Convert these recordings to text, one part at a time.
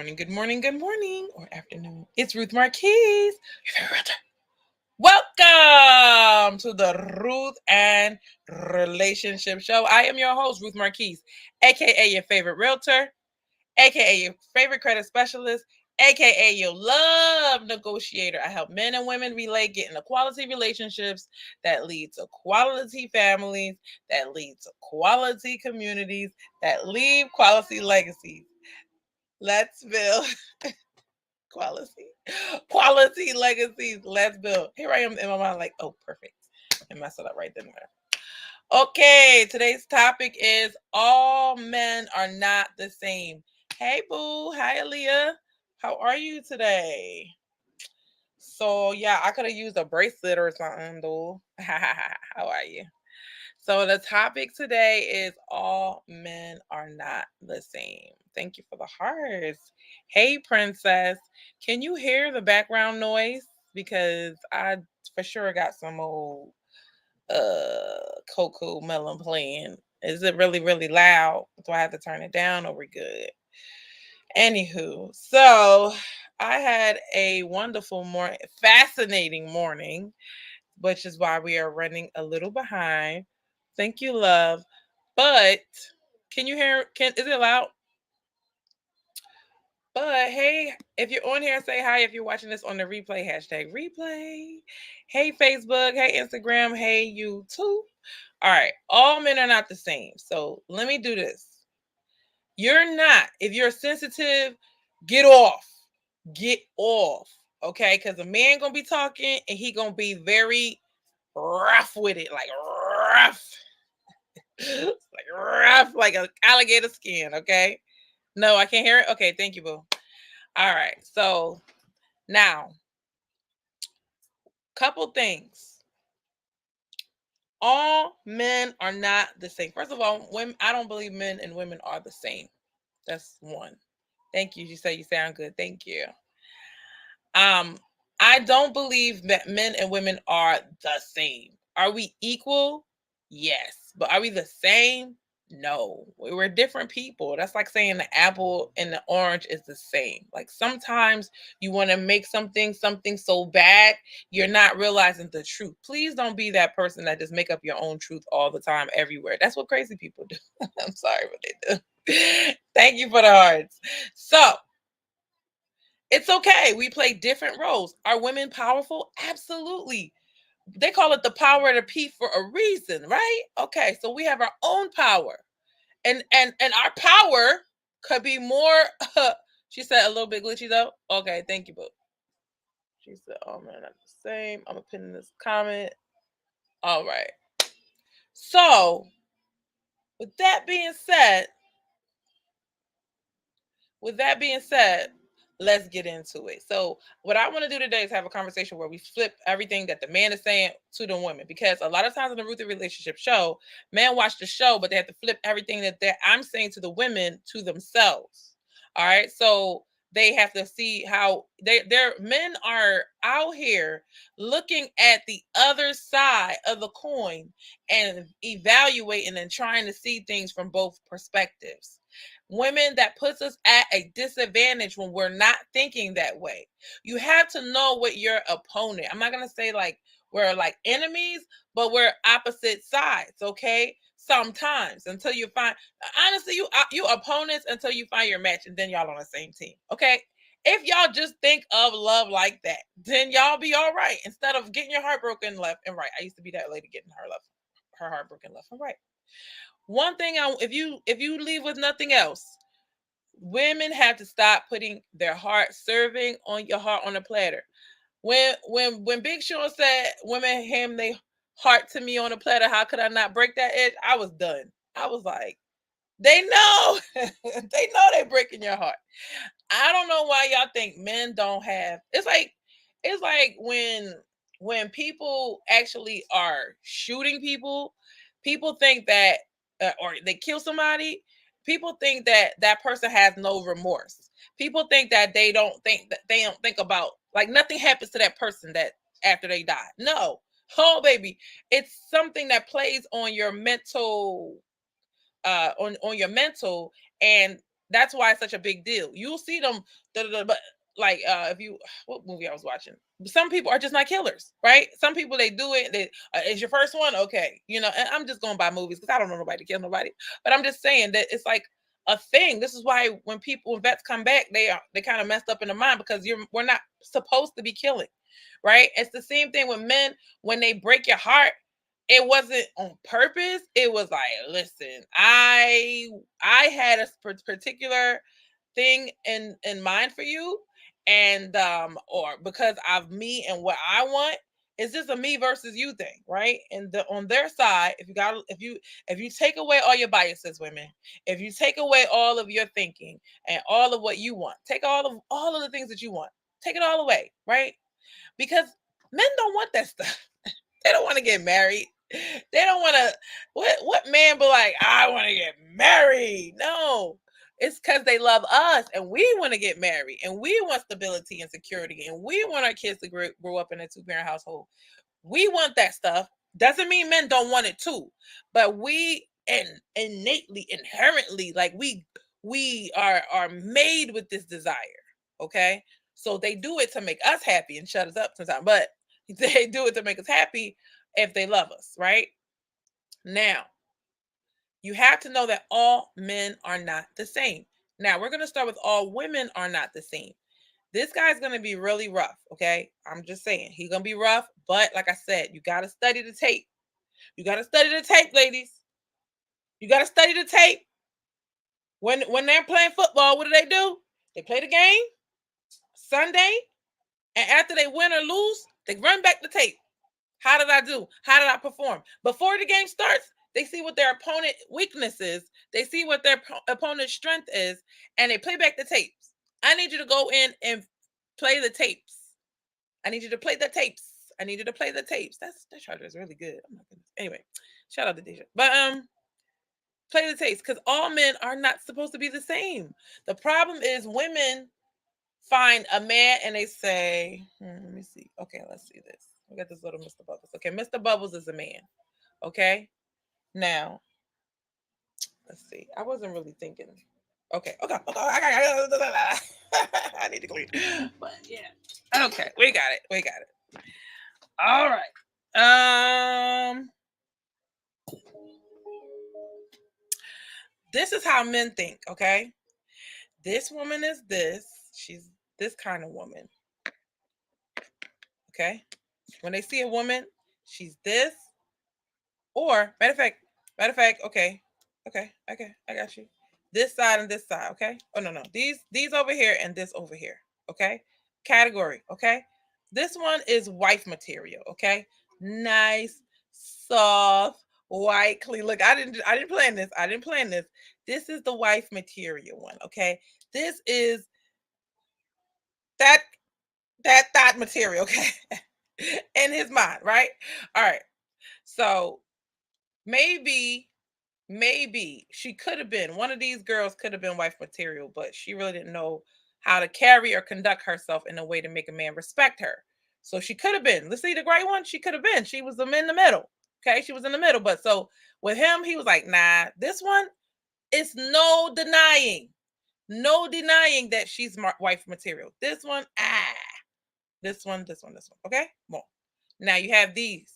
good morning, or afternoon. It's Ruth Marquise, your favorite realtor. Welcome to the Ruth and Relationship Show. I am your host, Ruth Marquise, aka your favorite realtor, aka your favorite credit specialist, aka your love negotiator. I help men and women relate, get into quality relationships that lead to quality families, that lead to quality communities, that leave quality legacies. Let's build quality, quality legacies. Let's build. Here I am in my mind, like, oh, perfect. And mess it up right then and there. Okay, today's topic is all men are not the same. Hey, boo. Hi, Aaliyah. How are you today? So, yeah, I could have used a bracelet or something, though. How are you? So, the topic today is all men are not the same. Thank you for the hearts. Hey, princess. Can you hear the background noise? Because I for sure got some old Coco Melon playing. Is it really, really loud? Do I have to turn it down or we good? Anywho, so I had a wonderful morning, fascinating morning, which is why we are running a little behind. Thank you, love. But can you hear? Can is it loud? But hey, if you're on here, say hi. If you're watching this on the replay, hashtag replay. Hey, Facebook. Hey, Instagram. Hey, YouTube. All right. All men are not the same. So let me do this. You're not. If you're sensitive, get off. Get off. Okay? Because a man gonna be talking and he gonna be very rough with it. Like rough. Like rough, like an alligator skin, okay? No, I can't hear it. Okay, thank you, boo. All right. So now, couple things. All men are not the same. First of all, women, I don't believe men and women are the same. That's one. Thank you. You say you sound good. Thank you. Um, I don't believe that men and women are the same. Are we equal? Yes. But are we the same? No. We're different people. That's like saying the apple and the orange is the same. Like sometimes you want to make something so bad, you're not realizing the truth. Please don't be that person that just make up your own truth all the time everywhere. That's what crazy people do. I'm sorry, but they do. Thank you for the hearts. So, it's okay. We play different roles. Are women powerful? Absolutely. They call it the power of the P for a reason, right? Okay, so we have our own power. And our power could be more she said a little bit glitchy though. Okay, thank you, boo. She said, oh man, that's the same. I'm gonna pin in this comment. All right. So with that being said, with that being said, let's get into it. So, what I want to do today is have a conversation where we flip everything that the man is saying to the woman, because a lot of times in the Ruth and Relationship Show, men watch the show, but they have to flip everything that I'm saying to the women to themselves. All right, so they have to see how their men are out here looking at the other side of the coin and evaluating and trying to see things from both perspectives. Women, that puts us at a disadvantage when we're not thinking that way. You have to know what your opponent, I'm not going to say like we're like enemies, but we're opposite sides, okay? Sometimes until you find, honestly, you opponents until you find your match, and then y'all on the same team, okay? If y'all just think of love like that, then y'all be all right instead of getting your heart broken left and right. I used to be that lady getting her heart broken left and right. One thing, if you leave with nothing else, women have to stop putting their heart, serving on your heart on a platter. When Big Sean said women hand their heart to me on a platter, how could I not break that edge? I was done. I was like, they know. They know they're breaking your heart. I don't know why y'all think men don't have. It's like when people actually are shooting people, people think that or they kill somebody, people think that that person has no remorse. People think that they don't think about, like, nothing happens to that person that after they die. No. Oh baby, it's something that plays on your mental, on your mental, and That's why it's such a big deal. You'll see them, but like if you what movie I was watching, some people are just not killers, right? Some people they do it. They is your first one, okay? And I'm just going by movies because I don't know nobody to kill nobody. But I'm just saying that it's like a thing. This is why when vets come back, they kind of messed up in the mind because we're not supposed to be killing, right? It's the same thing with men when they break your heart. It wasn't on purpose. It was like, listen, I had a particular thing in mind for you, and or because of me and what I want. It's just a me versus you thing, right? And on their side, if you take away all your biases, women, if you take away all of your thinking and all of what you want, take all of the things that you want, take it all away, right? Because men don't want that stuff. They don't want to get married. They don't want to. What man be like? I want to get married. No, it's because they love us, and we want to get married, and we want stability and security, and we want our kids to grow up in a 2-parent household. We want that stuff. Doesn't mean men don't want it too, but we innately, inherently, like we are made with this desire. Okay, so they do it to make us happy and shut us up sometimes, but they do it to make us happy if they love us, right? Now, you have to know that all men are not the same. Now, we're going to start with all women are not the same. This guy's going to be really rough, okay? I'm just saying. He's going to be rough, but like I said, you got to study the tape. You got to study the tape, ladies. You got to study the tape. When they're playing football, what do? They play the game Sunday, and after they win or lose, they run back the tape. How did I do? How did I perform? Before the game starts, they see what their opponent weakness is. They see what their opponent's strength is, and they play back the tapes. I need you to go in and play the tapes. I need you to play the tapes. I need you to play the tapes. That charger is really good. Oh my goodness. Anyway, shout out to Deja. But play the tapes because all men are not supposed to be the same. The problem is women find a man and they say, let me see. Okay, let's see this. We got this little Mr. Bubbles. Okay, Mr. Bubbles is a man. Okay. Now, let's see. I wasn't really thinking. Okay. I need to clean. But yeah. Okay, we got it. We got it. All right. This is how men think, okay? This woman is this. She's this kind of woman. Okay? When they see a woman, she's this. Or matter of fact, okay, I got you. This side and this side, okay? Oh no, these over here and this over here, okay? Category, okay? This one is wife material, okay? Nice, soft, white, clean. Look, I didn't plan this. I didn't plan this. This is the wife material one, okay? This is that material, okay? In his mind, right? All right. So maybe she could have been one of these girls, could have been wife material, but she really didn't know how to carry or conduct herself in a way to make a man respect her. So she could have been, let's see, the great one, she could have been, she was in the middle. Okay, she was in the middle. But so with him, he was like, nah, this one, it's no denying that she's wife material. This one, this one. Okay, well, now you have these.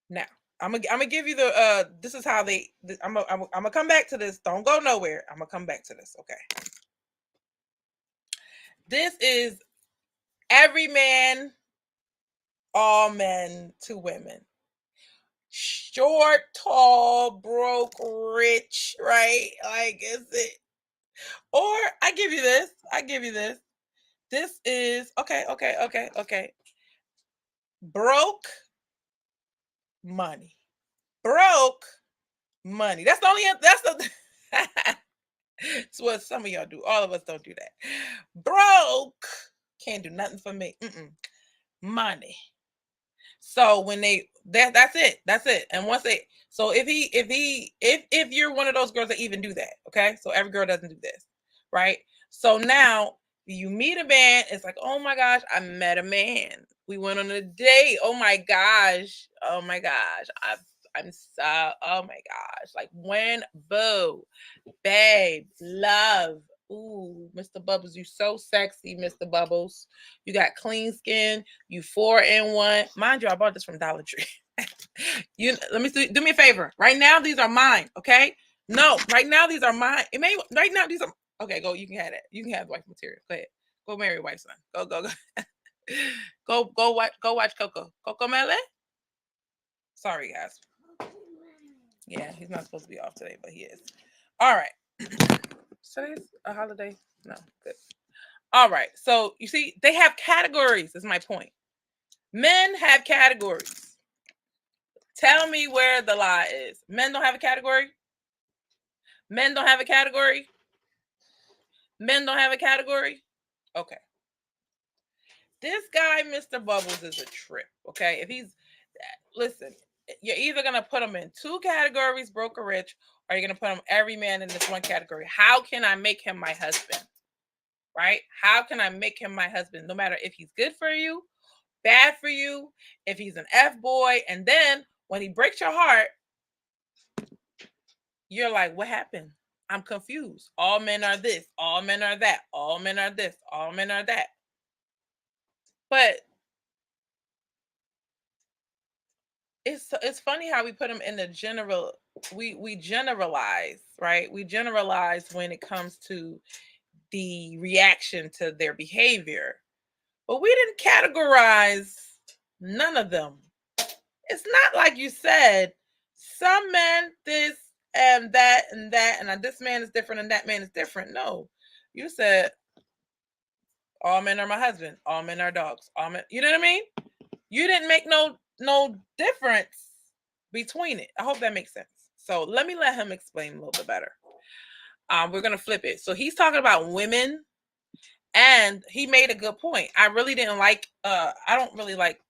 Now I'm gonna give you the this is how they I'm gonna come back to this. Don't go nowhere. I'm gonna come back to this. Okay. This is every man, all men to women. Short, tall, broke, rich, right? Like is it? Or I give you this. This is okay. Broke money. Broke money. That's the only that's the it's what some of y'all do. All of us don't do that. Broke can't do nothing for me. Money. So when that's it. And once they so if you're one of those girls that even do that, okay? So every girl doesn't do this, right? So now you meet a man, it's like, oh my gosh, I met a man. We went on a date. Oh my gosh. I'm so, oh my gosh. Like when boo, babe, love. Ooh, Mr. Bubbles, you so sexy, Mr. Bubbles. You got clean skin. You 4-in-1. Mind you, I bought this from Dollar Tree. Let me do me a favor. Right now, these are mine. Okay. No, right now these are mine. Right now these are okay. Go. You can have it. You can have the wife material. Go ahead. Go marry wife son. Go. Go watch Coco. Coco Mele. Sorry guys. Yeah, he's not supposed to be off today, but he is. All right. Today's a holiday. No, good. All right. So you see, they have categories. Is my point. Men have categories. Tell me where the lie is. Men don't have a category. Men don't have a category. Men don't have a category. Okay. This guy, Mr. Bubbles, is a trip. Okay. If he's, listen, you're either going to put him in two categories, broke or rich, or you're going to put him every man in this one category. How can I make him my husband? Right? How can I make him my husband? No matter if he's good for you, bad for you, if he's an F boy, and then when he breaks your heart, you're like, what happened? I'm confused. All men are this, all men are that, all men are this, all men are that. But it's funny how we put them in the general. We generalize, right? We generalize when it comes to the reaction to their behavior, but we didn't categorize none of them. It's not like you said some men this and that and that, and this man is different and that man is different. No, you said all men are my husband, all men are dogs, all men. You know what I mean? You didn't make no difference between it. I hope that makes sense. So let him explain a little bit better. We're gonna flip it. So he's talking about women, and he made a good point. I really didn't like. I don't really like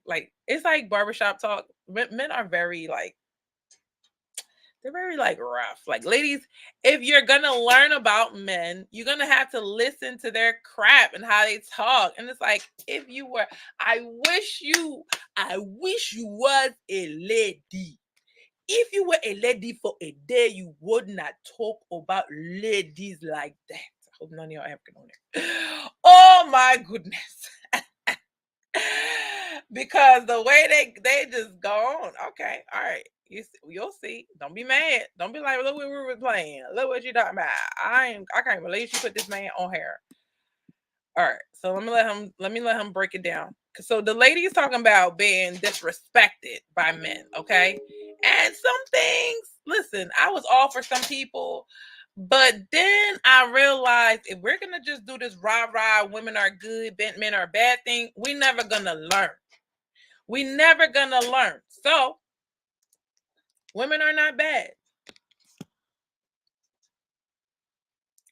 it's like barbershop talk. Men are very like. They're very like rough. Like ladies, if you're gonna learn about men, you're gonna have to listen to their crap and how they talk. And it's like if you were, I wish you was a lady. If you were a lady for a day, you would not talk about ladies like that. I hope none of y'all African on there. Oh my goodness. Because the way they just go on. Okay, all right. You'll see. Don't be mad. Don't be like, look what we were playing. Look what you talking about. I can't believe you put this man on here. All right. So let me let him break it down. So the lady is talking about being disrespected by men, okay? And some things, listen, I was all for some people, but then I realized if we're gonna just do this rah-rah, women are good, men are bad thing, we're never gonna learn. We never gonna learn. So women are not bad.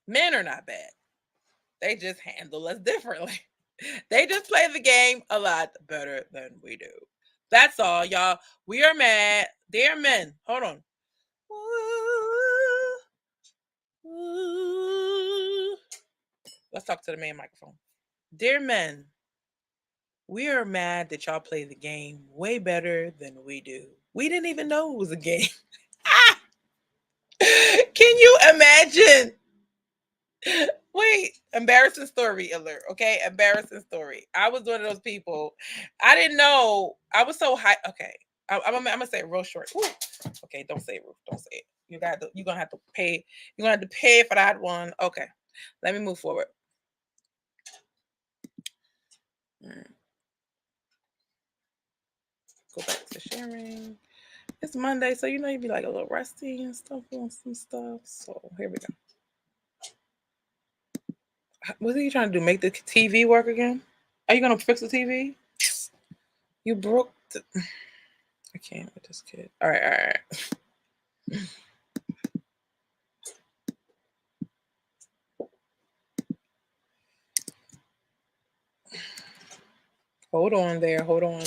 Men are not bad. They just handle us differently. They just play the game a lot better than we do. That's all, y'all. We are mad. Dear men, hold on. Let's talk to the main microphone. Dear men, we are mad that y'all play the game way better than we do. We didn't even know it was a game. Can you imagine? Wait, embarrassing story alert. Okay, embarrassing story. I was one of those people. I didn't know. I was so high. Okay, I'm gonna say it real short. Ooh. Okay, don't say it. Don't say it. You're gonna have to pay. You're gonna have to pay for that one. Okay, let me move forward. Go back to sharing. It's Monday, so you'd be like a little rusty and stuff on some stuff. So here we go. What are you trying to do? Make the TV work again? Are you gonna fix the TV? You broke the... I can't with this kid. All right. Hold on there. Hold on.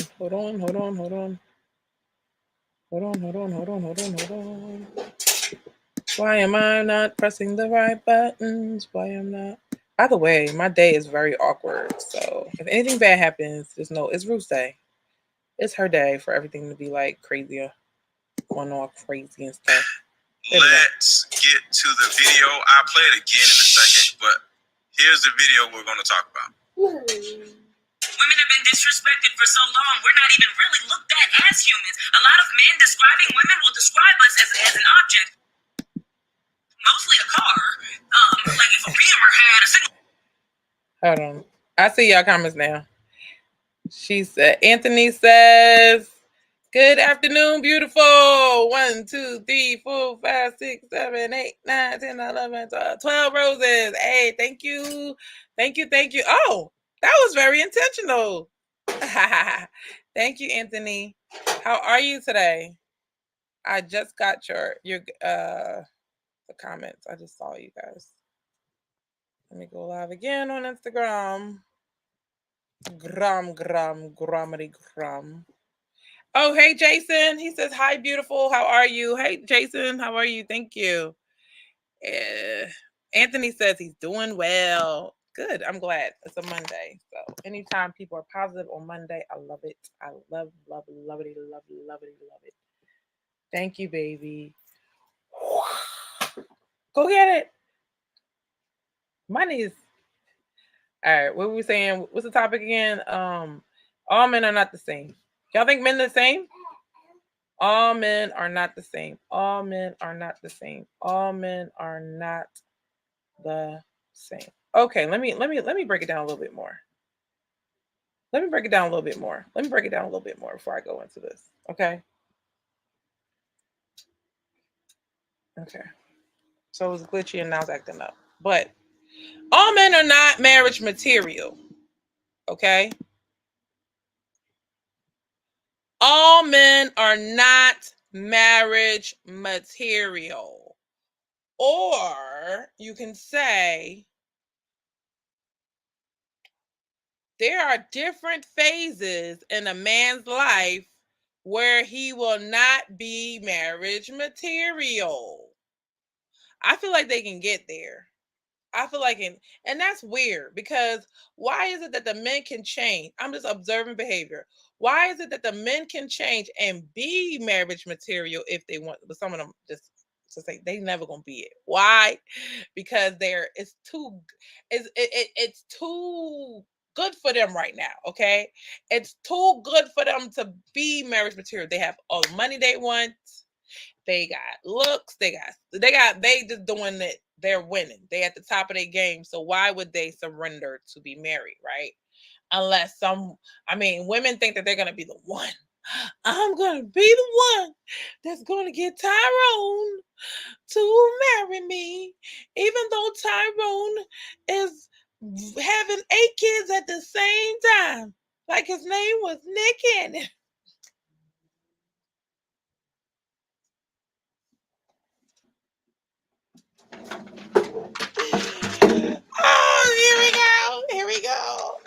Why am I not pressing the right buttons? Why am I not? By the way, my day is very awkward. So if anything bad happens, it's Ruth's day. It's her day for everything to be like crazier. going all crazy and stuff. Let's get to the video. I'll play it again in a second, but here's the video we're going to talk about. Women have been disrespected for so long, we're not even really looked at as humans. A lot of men describing women will describe us as an object. Mostly a car. Like if a Beamer had a single... Hold on. I see y'all comments now. She said, Anthony says, good afternoon, beautiful. 1, 2, 3, 4, 5, 6, 7, 8, 9, 10, 11, 12 roses. Hey, thank you. Thank you. Thank you. Oh, that was very intentional. Thank you, Anthony. How are you today? I just got your the comments. I just saw you guys. Let me go live again on Instagram. Grammity gram. Oh, hey, Jason. He says, hi, beautiful. How are you? Hey, Jason. How are you? Thank you. Anthony says he's doing well. Good. I'm glad. It's a Monday. So anytime people are positive on Monday, I love it. I love it. Thank you, baby. Go get it. Money is... All right. What were we saying? What's the topic again? All men are not the same. Y'all think men are the same? All men are not the same. All men are not the same. All men are not the same. Okay, let me break it down a little bit more. Let me break it down a little bit more before I go into this. Okay. So it was glitchy and now it's acting up. But all men are not marriage material. Okay. All men are not marriage material. Or you can say there are different phases in a man's life where he will not be marriage material. I feel like they can get there. I feel like, and that's weird because why is it that the men can change? I'm just observing behavior. Why is it that the men can change and be marriage material if they want, but some of them just say they never gonna be it? Why? Because it's too good for them right now. Okay, it's too good for them to be marriage material. They have all the money they want. They got looks. They just doing it. They're winning. They at the top of their game. So why would they surrender to be married, right? Unless women think that they're going to be the one. I'm going to be the one that's going to get Tyrone to marry me. Even though Tyrone is having 8 kids at the same time. Like his name was Nick Cannon. Oh, here we go.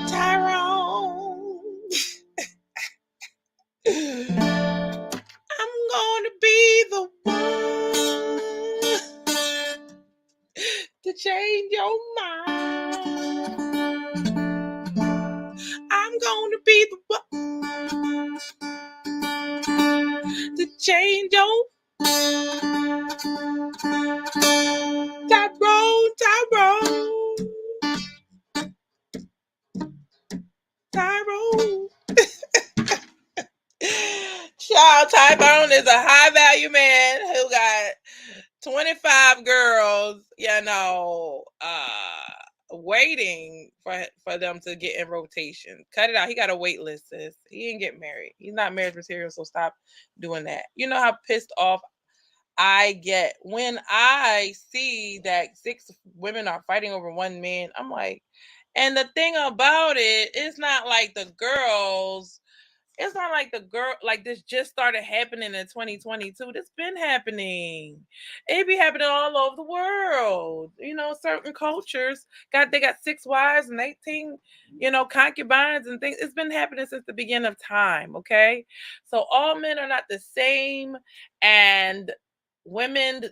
Tyrone. I'm going to be the one to change your mind. I'm going to be the one to change your Tyrone. Child, Tyrone is a high value man who got 25 girls, waiting for them to get in rotation. Cut it out. He got a wait list, sis. He didn't get married. He's not marriage material, so stop doing that. You know how pissed off I get when I see that 6 women are fighting over one man. I'm like, and the thing about it's not like the girls. It's not like this just started happening in 2022. This been happening. It be happening all over the world. Certain cultures they got 6 wives and 18, concubines and things. It's been happening since the beginning of time. Okay. So all men are not the same, and women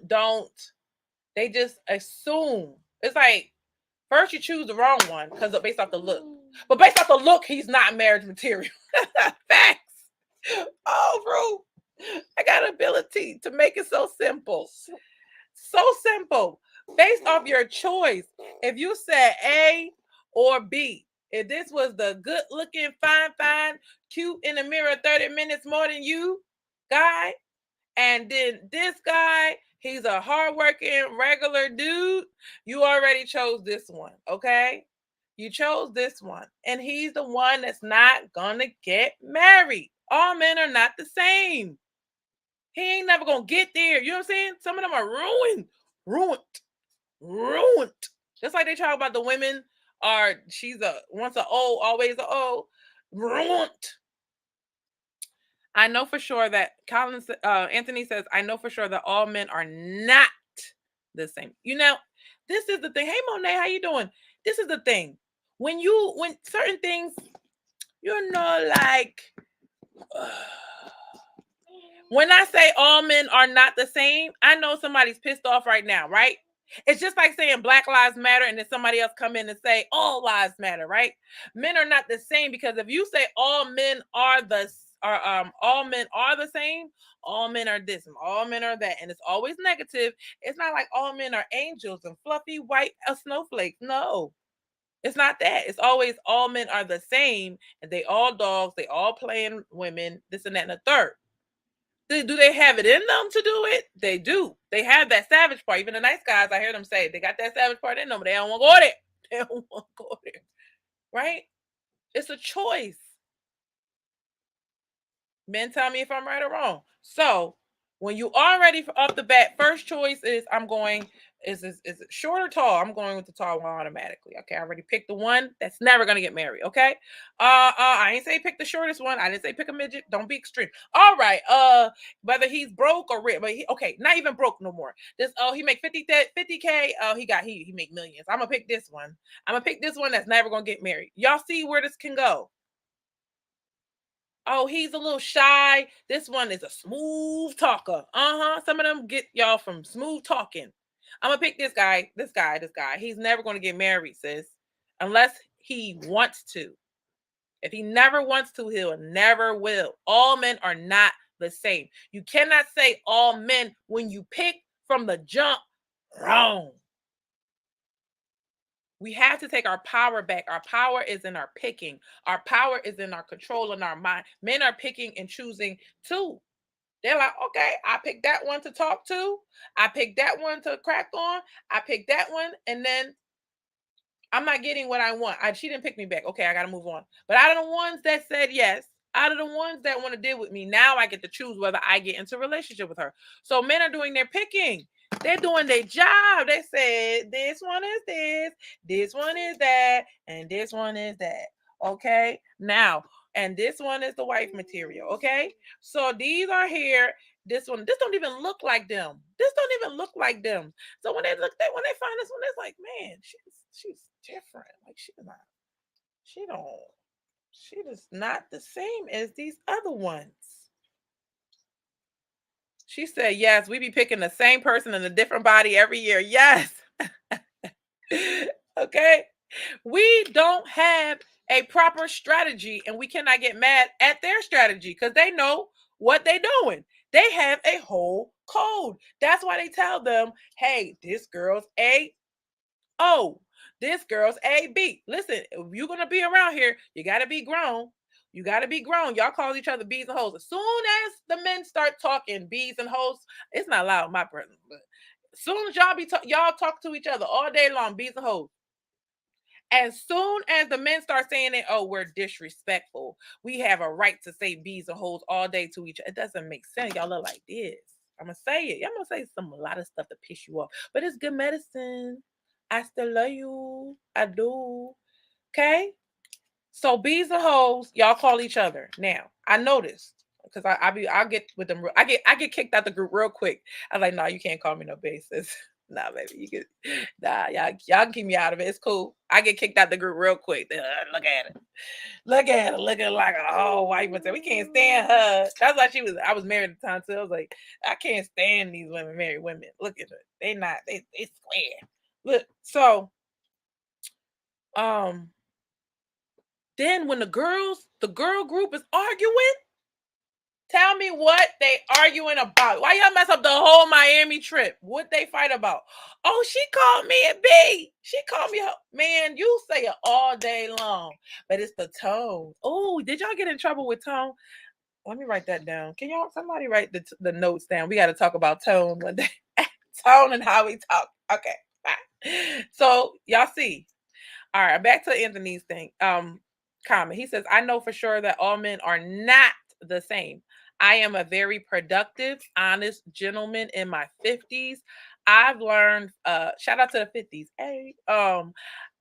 they just assume. It's like, first you choose the wrong one based off the look. But based off the look, he's not marriage material. Facts. Oh, bro, I got ability to make it so simple. So simple. Based off your choice. If you said A or B, if this was the good looking, fine, cute in the mirror 30 minutes more than you guy, and then this guy, he's a hardworking, regular dude, you already chose this one, okay? You chose this one, and he's the one that's not gonna get married. All men are not the same. He ain't never gonna get there. You know what I'm saying? Some of them are ruined. Just like they talk about the women are she's a once a O, always a O. Ruined. I know for sure that Anthony says, I know for sure that all men are not the same. You know, this is the thing. Hey Monet, how you doing? This is the thing. When certain things, you know, like when I say all men are not the same, I know somebody's pissed off right now, right? It's just like saying Black Lives Matter and then somebody else come in and say all lives matter, right? Men are not the same, because if you say all men are all men are the same, all men are this and all men are that, and it's always negative. It's not like all men are angels and fluffy white snowflakes. No, it's not that. It's always all men are the same, and they all dogs, they all playing women, this and that and the third. Do they have it in them to do it? They do. They have that savage part. Even the nice guys, I hear them say, they got that savage part in them, but they don't want to go there. They don't want to go there. Right? It's a choice. Men tell me if I'm right or wrong. So when you already off the bat, first choice is I'm going, is it short or tall? I'm going with the tall one automatically. Okay, I already picked the one that's never gonna get married. Okay. I ain't say pick the shortest one. I didn't say pick a midget. Don't be extreme. All right. Whether he's broke or rich, but okay, not even broke no more. This he make 50K. He make millions. I'm gonna pick this one. I'm gonna pick this one that's never gonna get married. Y'all see where this can go? Oh, he's a little shy. This one is a smooth talker. Some of them get y'all from smooth talking. I'm gonna pick this guy. He's never gonna get married, sis, unless he wants to. If he never wants to, he'll never will. All men are not the same. You cannot say all men when you pick from the jump. Wrong. We have to take our power back. Our power is in our picking. Our power is in our control in our mind. Men are picking and choosing too. They're like, okay, I picked that one to talk to. I picked that one to crack on. I picked that one, and then I'm not getting what I want. She didn't pick me back. Okay, I got to move on. But out of the ones that said yes, out of the ones that want to deal with me, now I get to choose whether I get into a relationship with her. So men are doing their picking. They're doing their job. They said this one is this one is that, and this one is that. Okay, now, and this one is the wife material. Okay, so these are here. This don't even look like them. This don't even look like them. So when they find this one, it's like, man, she's different. Like she is not the same as these other ones. She said, yes, we be picking the same person in a different body every year. Yes. Okay. We don't have a proper strategy, and we cannot get mad at their strategy because they know what they're doing. They have a whole code. That's why they tell them, hey, this girl's A O. This girl's A B. Listen, if you're going to be around here, you got to be grown. You got to be grown. Y'all call each other B's and hoes. As soon as the men start talking B's and hoes, it's not loud in my presence, but as soon as y'all talk to each other all day long, B's and hoes. As soon as the men start saying it, oh, we're disrespectful. We have a right to say B's and hoes all day to each other. It doesn't make sense. Y'all look like this. I'm going to say it. I'm going to say a lot of stuff to piss you off. But it's good medicine. I still love you. I do. Okay? So B's and hoes, y'all call each other. Now, I noticed because I'll get with them. I get kicked out the group real quick. I was like, no, you can't call me no basis. Nah, baby, you can. Nah, y'all can keep me out of it. It's cool. I get kicked out the group real quick. Look at it. Look at her, looking like a whole white woman. We can't stand her. That's why I was married at the time too. I was like, I can't stand these women, married women. Look at her. They square. Look, so then when the girl group is arguing, Tell me what they arguing about. Why y'all mess up the whole Miami trip? What they fight about? Oh, she called me a B. She called me man. You say it all day long, but it's the tone. Oh, did y'all get in trouble with tone? Let me write that down. Can y'all somebody write the notes down? We got to talk about tone one day. Tone and how we talk. Okay, fine. So y'all see. All right, back to Anthony's thing. Comment. He says, I know for sure that all men are not the same. I am a very productive, honest gentleman in my 50s. I've learned, shout out to the 50s. Hey,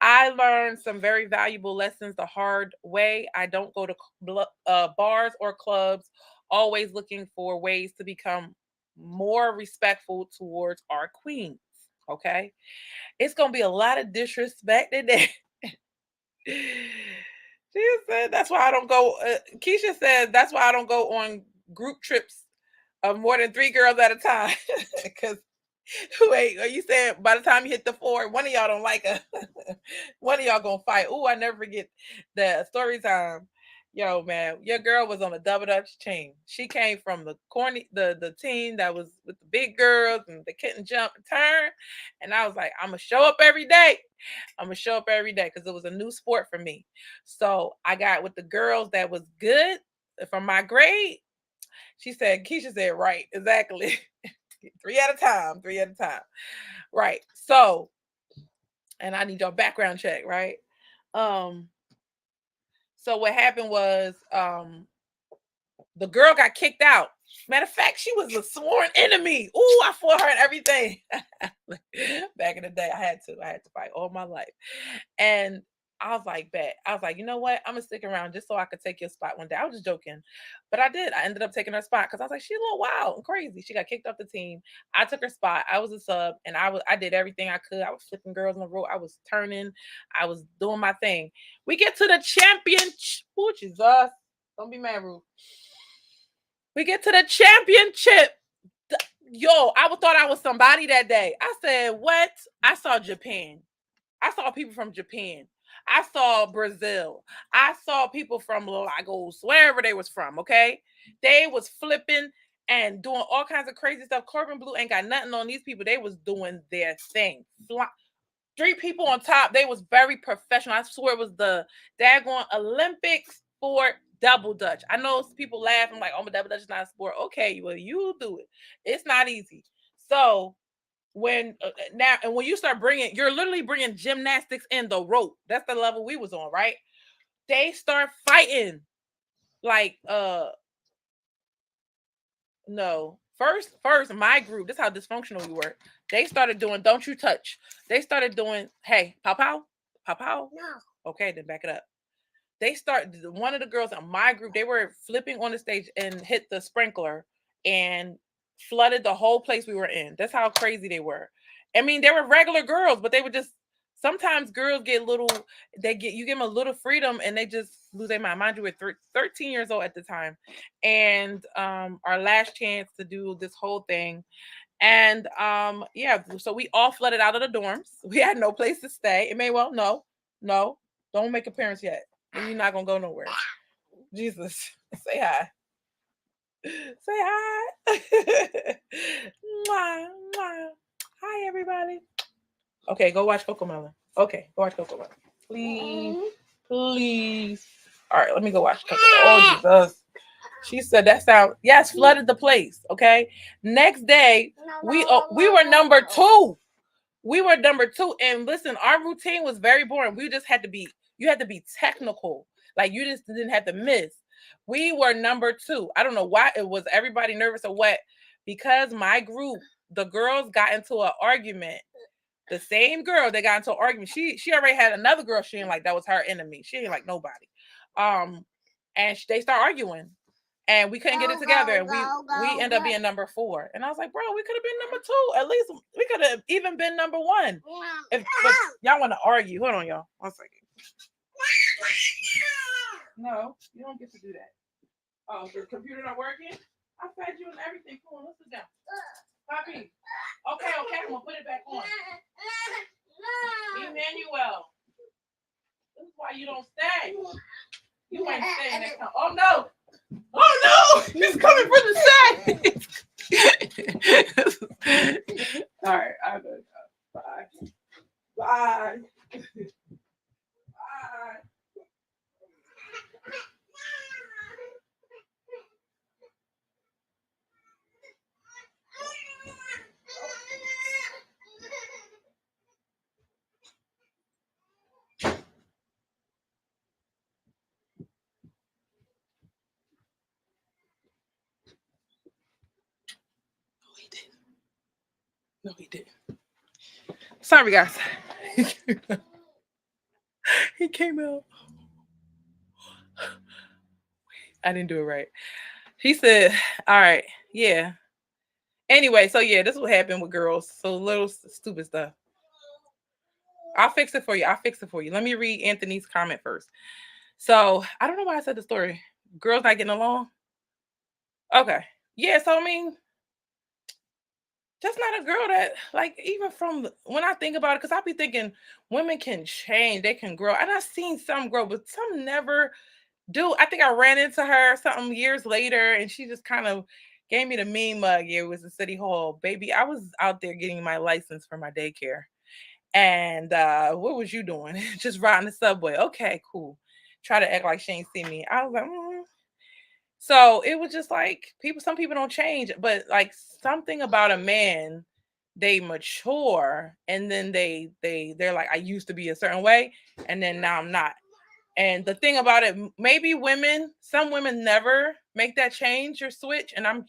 I learned some very valuable lessons the hard way. I don't go to bars or clubs, always looking for ways to become more respectful towards our queens. Okay. It's going to be a lot of disrespect in there. She said that's why I don't go. Keisha said that's why I don't go on group trips of more than 3 girls at a time. Because wait, are you saying by the time you hit the 4, one of y'all don't like her? One of y'all gonna fight? Oh, I never forget the story time. Yo, man, your girl was on a double dutch team. She came from the the team that was with the big girls and they couldn't jump and turn. And I was like, I'm gonna show up every day. I'm gonna show up every day because it was a new sport for me. So I got with the girls that was good from my grade. She said, Keisha said, right, exactly. 3 at a time, 3 at a time. Right. So, and I need your background check, right? So what happened was the girl got kicked out. Matter of fact, she was a sworn enemy. Ooh, I fought her and everything. Back in the day, I had to fight all my life. And I was like, bet. I was like, you know what? I'm gonna stick around just so I could take your spot one day. I was just joking. But I did. I ended up taking her spot because I was like, she's a little wild and crazy. She got kicked off the team. I took her spot. I was a sub and I did everything I could. I was flipping girls on the road. I was turning. I was doing my thing. We get to the championship. Oh, Jesus. Don't be mad, Ruth. We get to the championship. Yo, I thought I was somebody that day. I said, what? I saw Japan. I saw people from Japan. I saw Brazil. I saw people from Lagos, wherever they was from, okay? They was flipping and doing all kinds of crazy stuff. Corbin Blue ain't got nothing on these people. They was doing their thing. 3 people on top. They was very professional. I swear it was the daggone Olympic sport double dutch. I know people laugh. I'm like, oh, but double dutch is not a sport. Okay, well, you do it. It's not easy. So when you start bringing, you're literally bringing gymnastics in the rope. That's the level we was on, right? They start fighting like no. First, my group, this is how dysfunctional we were. They started doing don't you touch. They started doing, hey, pow pow? Pow pow? No. Okay, then back it up. They started, one of the girls in my group, they were flipping on the stage and hit the sprinkler and flooded the whole place we were in. That's how crazy they were. I mean, they were regular girls, but they were just, sometimes girls get little, you give them a little freedom and they just lose their mind. Mind you, we're 13 years old at the time. And our last chance to do this whole thing. And yeah, so we all flooded out of the dorms. We had no place to stay. It may well, no, don't make appearance yet. You're not gonna go nowhere. Jesus, say hi. Say hi. Mwah, mwah. Hi, everybody. Okay, go watch CoComelon. Okay, go watch CoComelon. Please. All right, let me go watch CoComelon. Oh, Jesus. She said that sound, yes, flooded the place. Okay. Next day, we were number 2. We were number 2. And listen, our routine was very boring. We just had to be, you had to be technical. Like you just didn't have to miss. We were number 2. I don't know why it was everybody nervous or what, because my group, the girls got into an argument. The same girl that got into an argument, she already had another girl she didn't like that was her enemy. She didn't like nobody. And they start arguing. And we couldn't get it together. And we end up being number 4. And I was like, bro, we could have been number 2. At least we could have even been number 1. But y'all want to argue. Hold on, y'all. 1 second. No, you don't get to do that. Oh, your computer not working? I fed you and everything. Come on, let's sit down. Poppy. Okay, I'm gonna put it back on. Emmanuel. This is why you don't stay. You ain't staying next time. Oh no! He's coming No, he didn't. Sorry, guys. He came out. I didn't do it right. He said, all right, yeah. Anyway, so yeah, this is what happened with girls. So little stupid stuff. I'll fix it for you. I'll fix it for you. Let me read Anthony's comment first. So I don't know why I said the story. Girls not getting along. Okay. Yeah, so I mean, just not a girl that, like, even from when I think about it, because I be thinking women can change, they can grow. And I've seen some grow, but some never do. I think I ran into her something years later, and she just kind of gave me the mean mug. Yeah, it was the City Hall. Baby, I was out there getting my license for my daycare. And what was you doing? Just riding the subway. Okay, cool. Try to act like she ain't see me. I was like, So it was just like some people don't change, but like something about a man, they mature and then they're like, I used to be a certain way, and then now I'm not. And the thing about it, maybe some women never make that change or switch. And I'm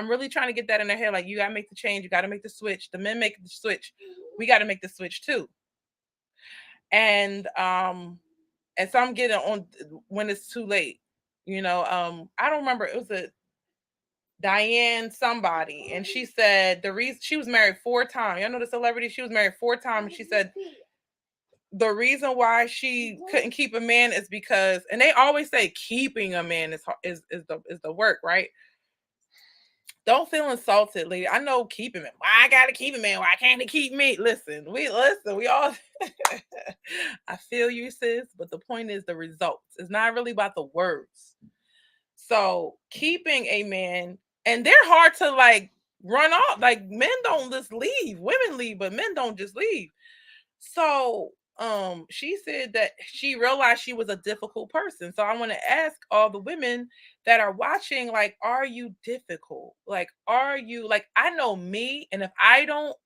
really trying to get that in their head. Like, you gotta make the change, you gotta make the switch. The men make the switch. We gotta make the switch too. And some get it on when it's too late. I don't remember. It was a Diane somebody, and she said the reason she was married 4 times. Y'all know the celebrity? She was married 4 times. And she said the reason why she couldn't keep a man is because, and they always say keeping a man is the work, right? Don't feel insulted, lady. I know keeping him. Why I gotta keep a man? Why can't he keep me? Listen. We all. I feel you, sis. But the point is the results. It's not really about the words. So keeping a man, and they're hard to like run off. Like, men don't just leave. Women leave, but men don't just leave. So she said that she realized she was a difficult person. So I want to ask all the women that are watching, like, are you difficult? Like, are you, like, I know me, and if I don't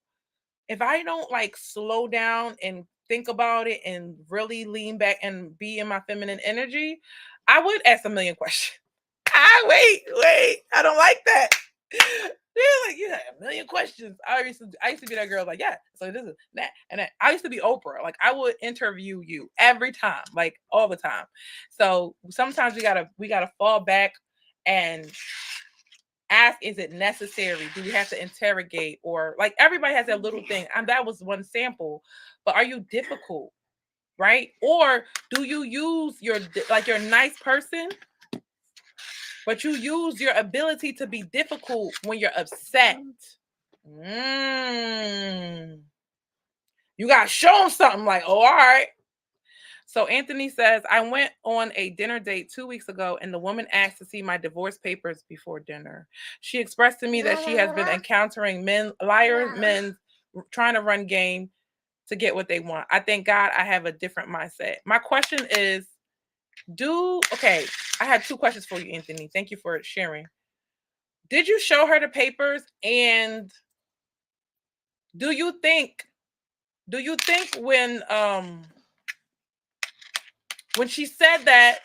like slow down and think about it and really lean back and be in my feminine energy, I would ask a million questions. Wait, I don't like that. They're like, you have a million questions. I used to be that girl, like, yeah, so this is that and that. I used to be Oprah. Like, I would interview you every time, like all the time. So sometimes we gotta fall back and ask, is it necessary? Do we have to interrogate? Or, like, everybody has that little thing. And that was one sample. But are you difficult? Right? Or do you use you're a nice person, but you use your ability to be difficult when you're upset? You gotta show them something, like, oh, all right. So Anthony says, I went on a dinner date 2 weeks ago, and the woman asked to see my divorce papers before dinner. She expressed to me that she has been encountering men trying to run game to get what they want. I thank God I have a different mindset. My question is, I had 2 questions for you, Anthony. Thank you for sharing. Did you show her the papers? And do you think when she said that,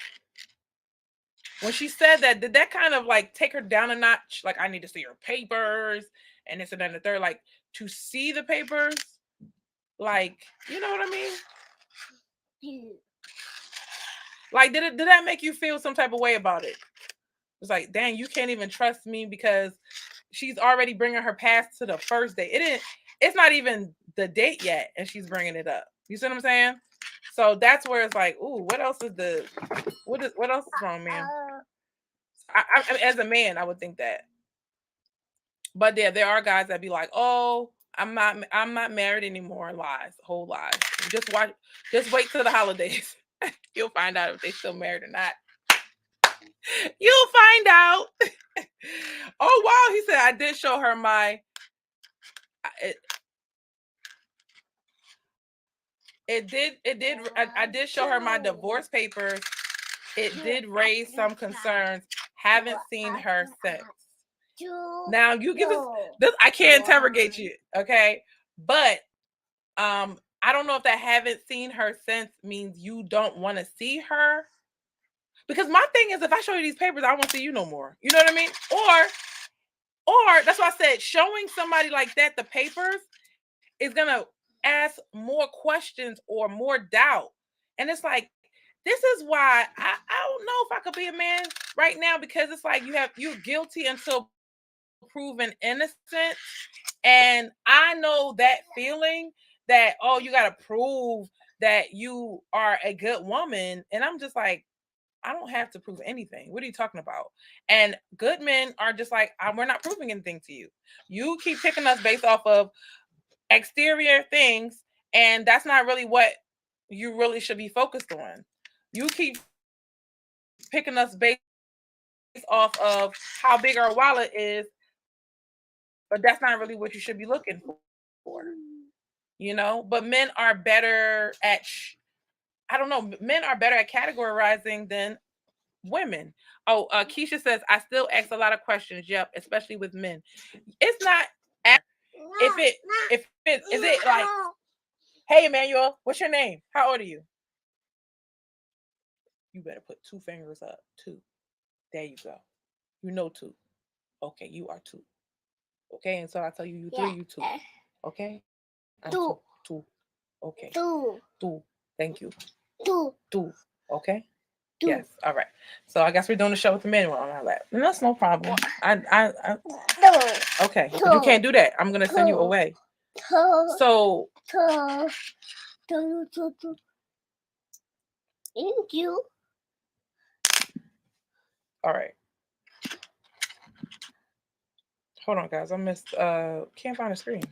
did that kind of like take her down a notch? Like, I need to see her papers and this and that and the third, like, to see the papers, like, you know what I mean? Like, did that make you feel some type of way about it? It's like, dang, you can't even trust me because she's already bringing her past to the first date. It's not even the date yet, and she's bringing it up. You see what I'm saying? So that's where it's like, ooh, what else is wrong, man? I mean, as a man, I would think that. But there are guys that be like, oh, I'm not married anymore. Lies, whole lies. Just wait till the holidays. You'll find out if they still married or not. You'll find out. Oh wow, he said I did show her my. I did show her my divorce papers. It did raise some concerns. Haven't seen her since. Now you give us this. I can't interrogate you, okay? But I don't know if that haven't seen her since means you don't want to see her. Because my thing is, if I show you these papers, I won't see you no more. You know what I mean? Or Or that's why I said showing somebody like that the papers is gonna ask more questions or more doubt. And it's like, this is why I don't know if I could be a man right now, because it's like you're guilty until proven innocent. And I know that feeling that, oh, you gotta prove that you are a good woman. And I'm just like, I don't have to prove anything. What are you talking about? And good men are just like, we're not proving anything to you. You keep picking us based off of exterior things, and that's not really what you really should be focused on. You keep picking us based off of how big our wallet is, but that's not really what you should be looking for. But men are better at I don't know, men are better at categorizing than women. Oh, Keisha says, I still ask a lot of questions. Yep, especially with men. It's not if it is it like, hey Emmanuel, what's your name? How old are you? You better put 2 fingers up. 2. There you go. You know 2. Okay, you are 2. Okay, and so I tell you 3, you 2. Okay? I'm 2. 2. Okay. 2. Thank you. 2. Okay? 2. Yes. All right. So I guess we're doing the show with the men on our lap. And that's no problem. Okay. But you can't do that. I'm gonna send you away. So thank you. All right. Hold on, guys. I missed can't find the screen.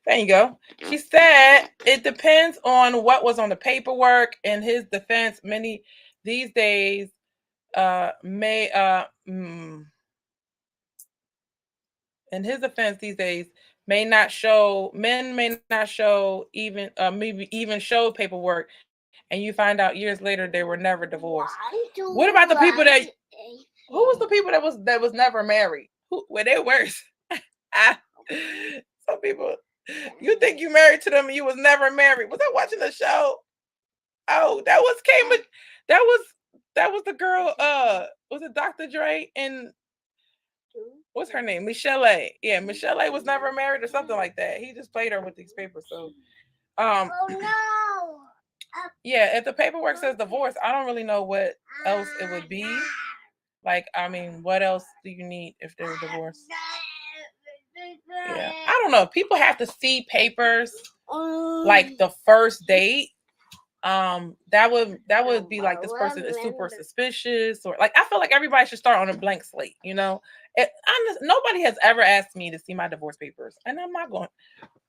There you go. She said it depends on what was on the paperwork. In his defense, many these days in his defense these days men may not show even maybe even show paperwork, and you find out years later they were never divorced. What about the people that who was the people that was never married? Who were they worse? Some people, you think you married to them and you was never married. Was I watching the show? Oh, that was the girl, was it Dr. Dre and what's her name? Michelle A. Yeah, Michelle A was never married or something like that. He just played her with these papers. So oh no. Yeah, if the paperwork says divorce, I don't really know what else it would be. Like, I mean, what else do you need if they're divorced? Yeah, I don't know. People have to see papers like the first date. That would be like, this person is super suspicious, or like, I feel like everybody should start on a blank slate. Nobody has ever asked me to see my divorce papers, and I'm not going.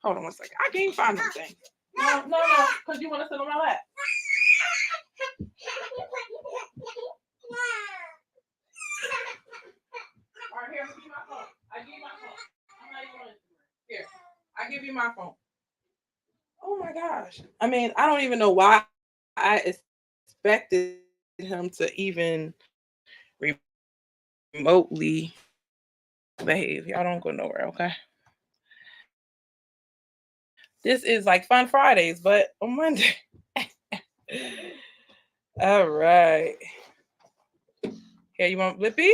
Hold on one second. I can't find anything. No, because you want to sit on my lap. All right, here, give me my phone. I give you my phone. I'm not even on Instagram. Here, I give you my phone. Oh my gosh. I mean, I don't even know why I expected him to even remotely behave. Y'all don't go nowhere, okay? This is like Fun Fridays, but on Monday. All right. Here, you want Blippi?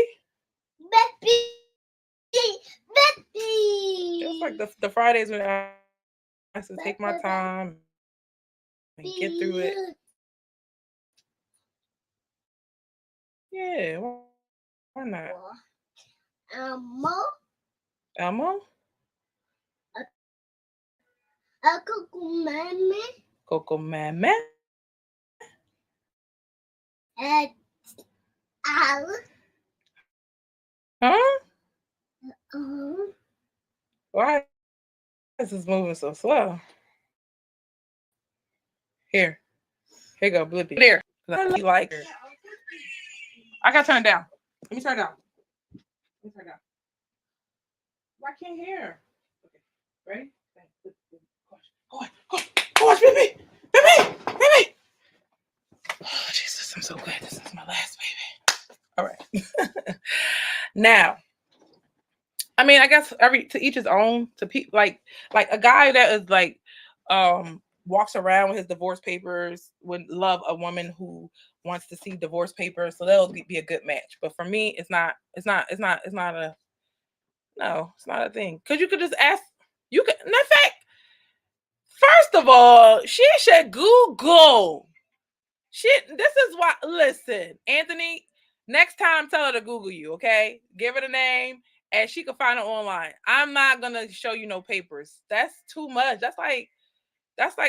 Just like the Fridays when I have to take my time and get through it. Yeah, why not? Elmo? Coco Mama? Huh? Why is this moving so slow? Here you go, Blippi. There. I like her. I gotta turn it down. Let me turn it down. I can't hear. Okay. Ready? Go on, baby. Oh, Jesus, I'm so glad this is my last baby. All right. Now, I mean, I guess to each his own. To people like a guy that is like walks around with his divorce papers would love a woman who wants to see divorce papers, so that'll be a good match. But for me, it's not No, it's not a thing. Because you could just ask. You could, in fact, first of all, she should Google. This is why. Listen, Anthony, next time tell her to Google you, okay? Give her the name and she can find it online. I'm not gonna show you no papers. That's too much. That's like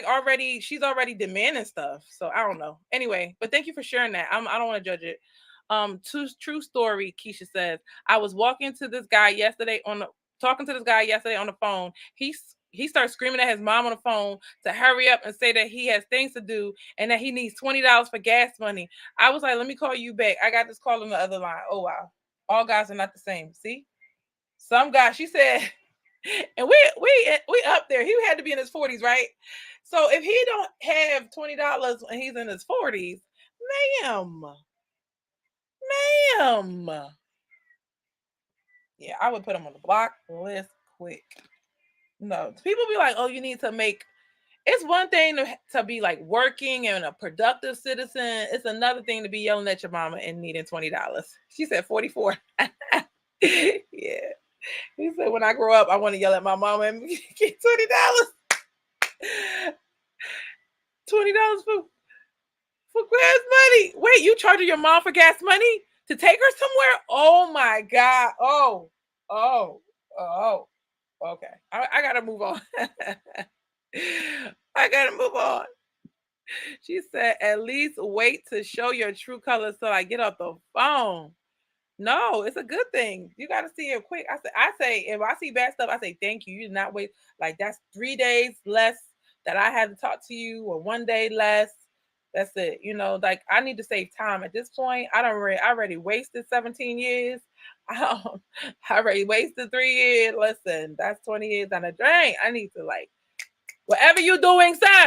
already, she's already demanding stuff. So I don't know. Anyway, but thank you for sharing that. I don't want to judge it. True story, Keisha says, I was talking to this guy yesterday on the phone. He started screaming at his mom on the phone to hurry up and say that he has things to do and that he needs $20 for gas money. I was like, let me call you back. I got this call on the other line. Oh, wow. All guys are not the same. See? Some guys, she said, and we up there. He had to be in his 40s, right? So if he don't have $20 when he's in his 40s, ma'am. Yeah, I would put him on the block list quick. No, people be like, oh, you need to make. It's one thing to be like working and a productive citizen. It's another thing to be yelling at your mama and needing $20. She said 44. Yeah. He said, when I grow up, I want to yell at my mama and get $20. $20 for gas money. Wait, you charging your mom for gas money to take her somewhere? Oh my God. Oh. Okay. I gotta move on. I gotta move on. She said, at least wait to show your true colors till I get off the phone. No, it's a good thing. You got to see it quick. I say, if I see bad stuff, I say, thank you. You did not wait. Like, that's 3 days less that I had to talk to you, or 1 day less. That's it. You know, like, I need to save time at this point. I already wasted 17 years. I already wasted 3 years. Listen, that's 20 years on the drain. I need to, like, whatever you're doing, sir,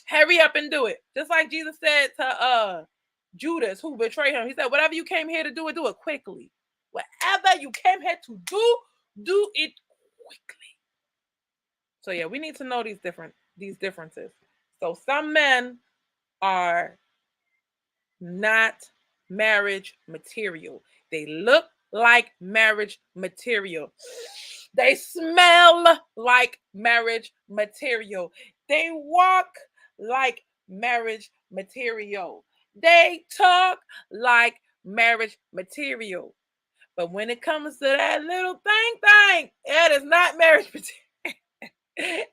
hurry up and do it. Just like Jesus said to Judas, who betrayed him. He said, whatever you came here to do it quickly. Whatever you came here to do it quickly. So yeah, we need to know these differences. So some men are not marriage material. They look like marriage material. They smell like marriage material. They walk like marriage material. They talk like marriage material. But when it comes to that little thing, it is not marriage material.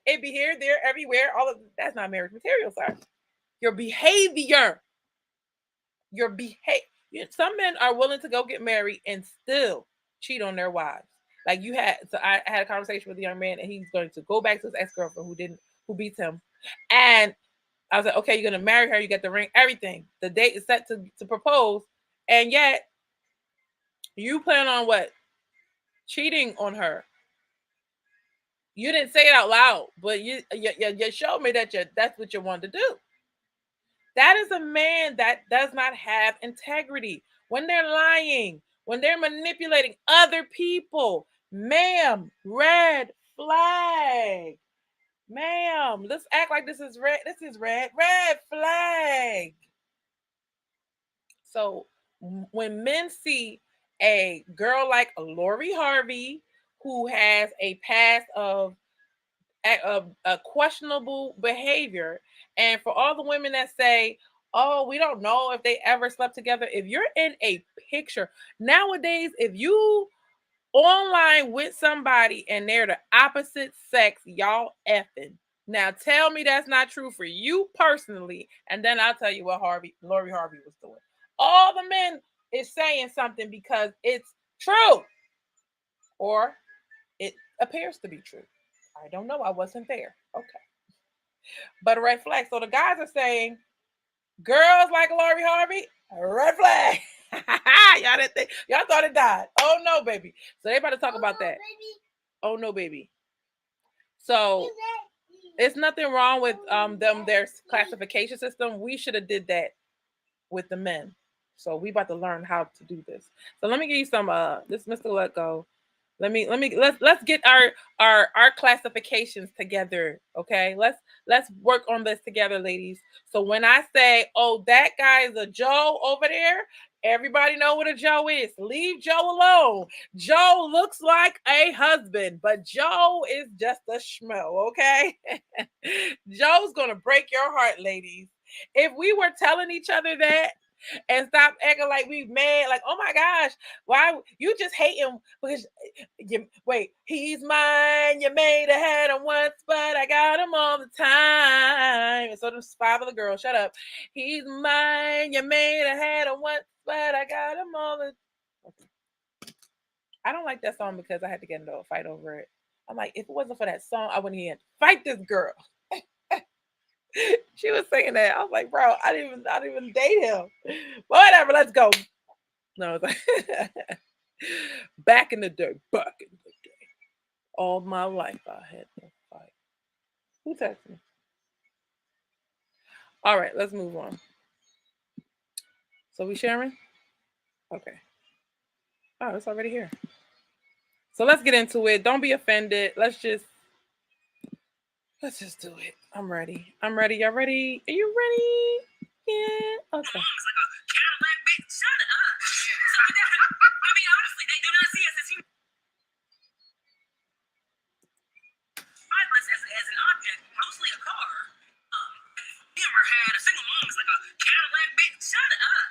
It be here, there, everywhere. All of that's not marriage material, sir. Your behavior. Some men are willing to go get married and still cheat on their wives. Like I had a conversation with a young man, and he's going to go back to his ex-girlfriend who beats him. And I was like, okay, you're gonna marry her, you get the ring, everything. The date is set to propose, and yet you plan on what? Cheating on her. You didn't say it out loud, but you showed me that that's what you wanted to do. That is a man that does not have integrity. When they're lying, when they're manipulating other people, ma'am, red flag. Ma'am, let's act like this is red. This is red flag. So when men see a girl like Lori Harvey, who has a past of a questionable behavior, and for all the women that say, oh, we don't know if they ever slept together. If you're in a picture nowadays, if you online with somebody and they're the opposite sex, y'all effing. Now tell me that's not true for you personally, and then I'll tell you what Lori Harvey was doing. All the men is saying something because it's true, or it appears to be true. I don't know. I wasn't there. Okay. But a red flag. So the guys are saying, girls like Lori Harvey, a red flag. Y'all didn't think, y'all thought it died. Oh no, baby. So they about to talk about that. Baby. Oh no, baby. So it's nothing wrong with their classification system. We should have did that with the men. So we about to learn how to do this. So let me give you some this Mr. Let Go. Let's get our classifications together. Okay. Let's work on this together, ladies. So when I say, oh, that guy is a Joe over there, Everybody know what a Joe is. Leave Joe alone. Joe looks like a husband, but Joe is just a schmo, okay? Joe's gonna break your heart, ladies. If we were telling each other that and stop acting like we mad, like, oh my gosh, why you just hate him because wait, he's mine. You may have had him once, but I got him all the time. And so there's 5 other girls. Shut up. He's mine. You may have had him once, but I got him all the. Okay. I don't like that song because I had to get into a fight over it. I'm like, if it wasn't for that song, I wouldn't even fight this girl. She was singing that. I was like, bro, I didn't even date him. But whatever, let's go. No, it's like back in the day. All my life I had to fight. Who texted me? All right, let's move on. So we sharing? Okay. Oh, it's already here. So let's get into it. Don't be offended. Let's just do it. I'm ready. Y'all ready? Are you ready? Yeah. Okay. Mom is like a Cadillac bitch. Shut up. I mean, honestly, they do not see us as humans. As an object, mostly a car. Never had a single mom is like a Cadillac bitch. Shut up.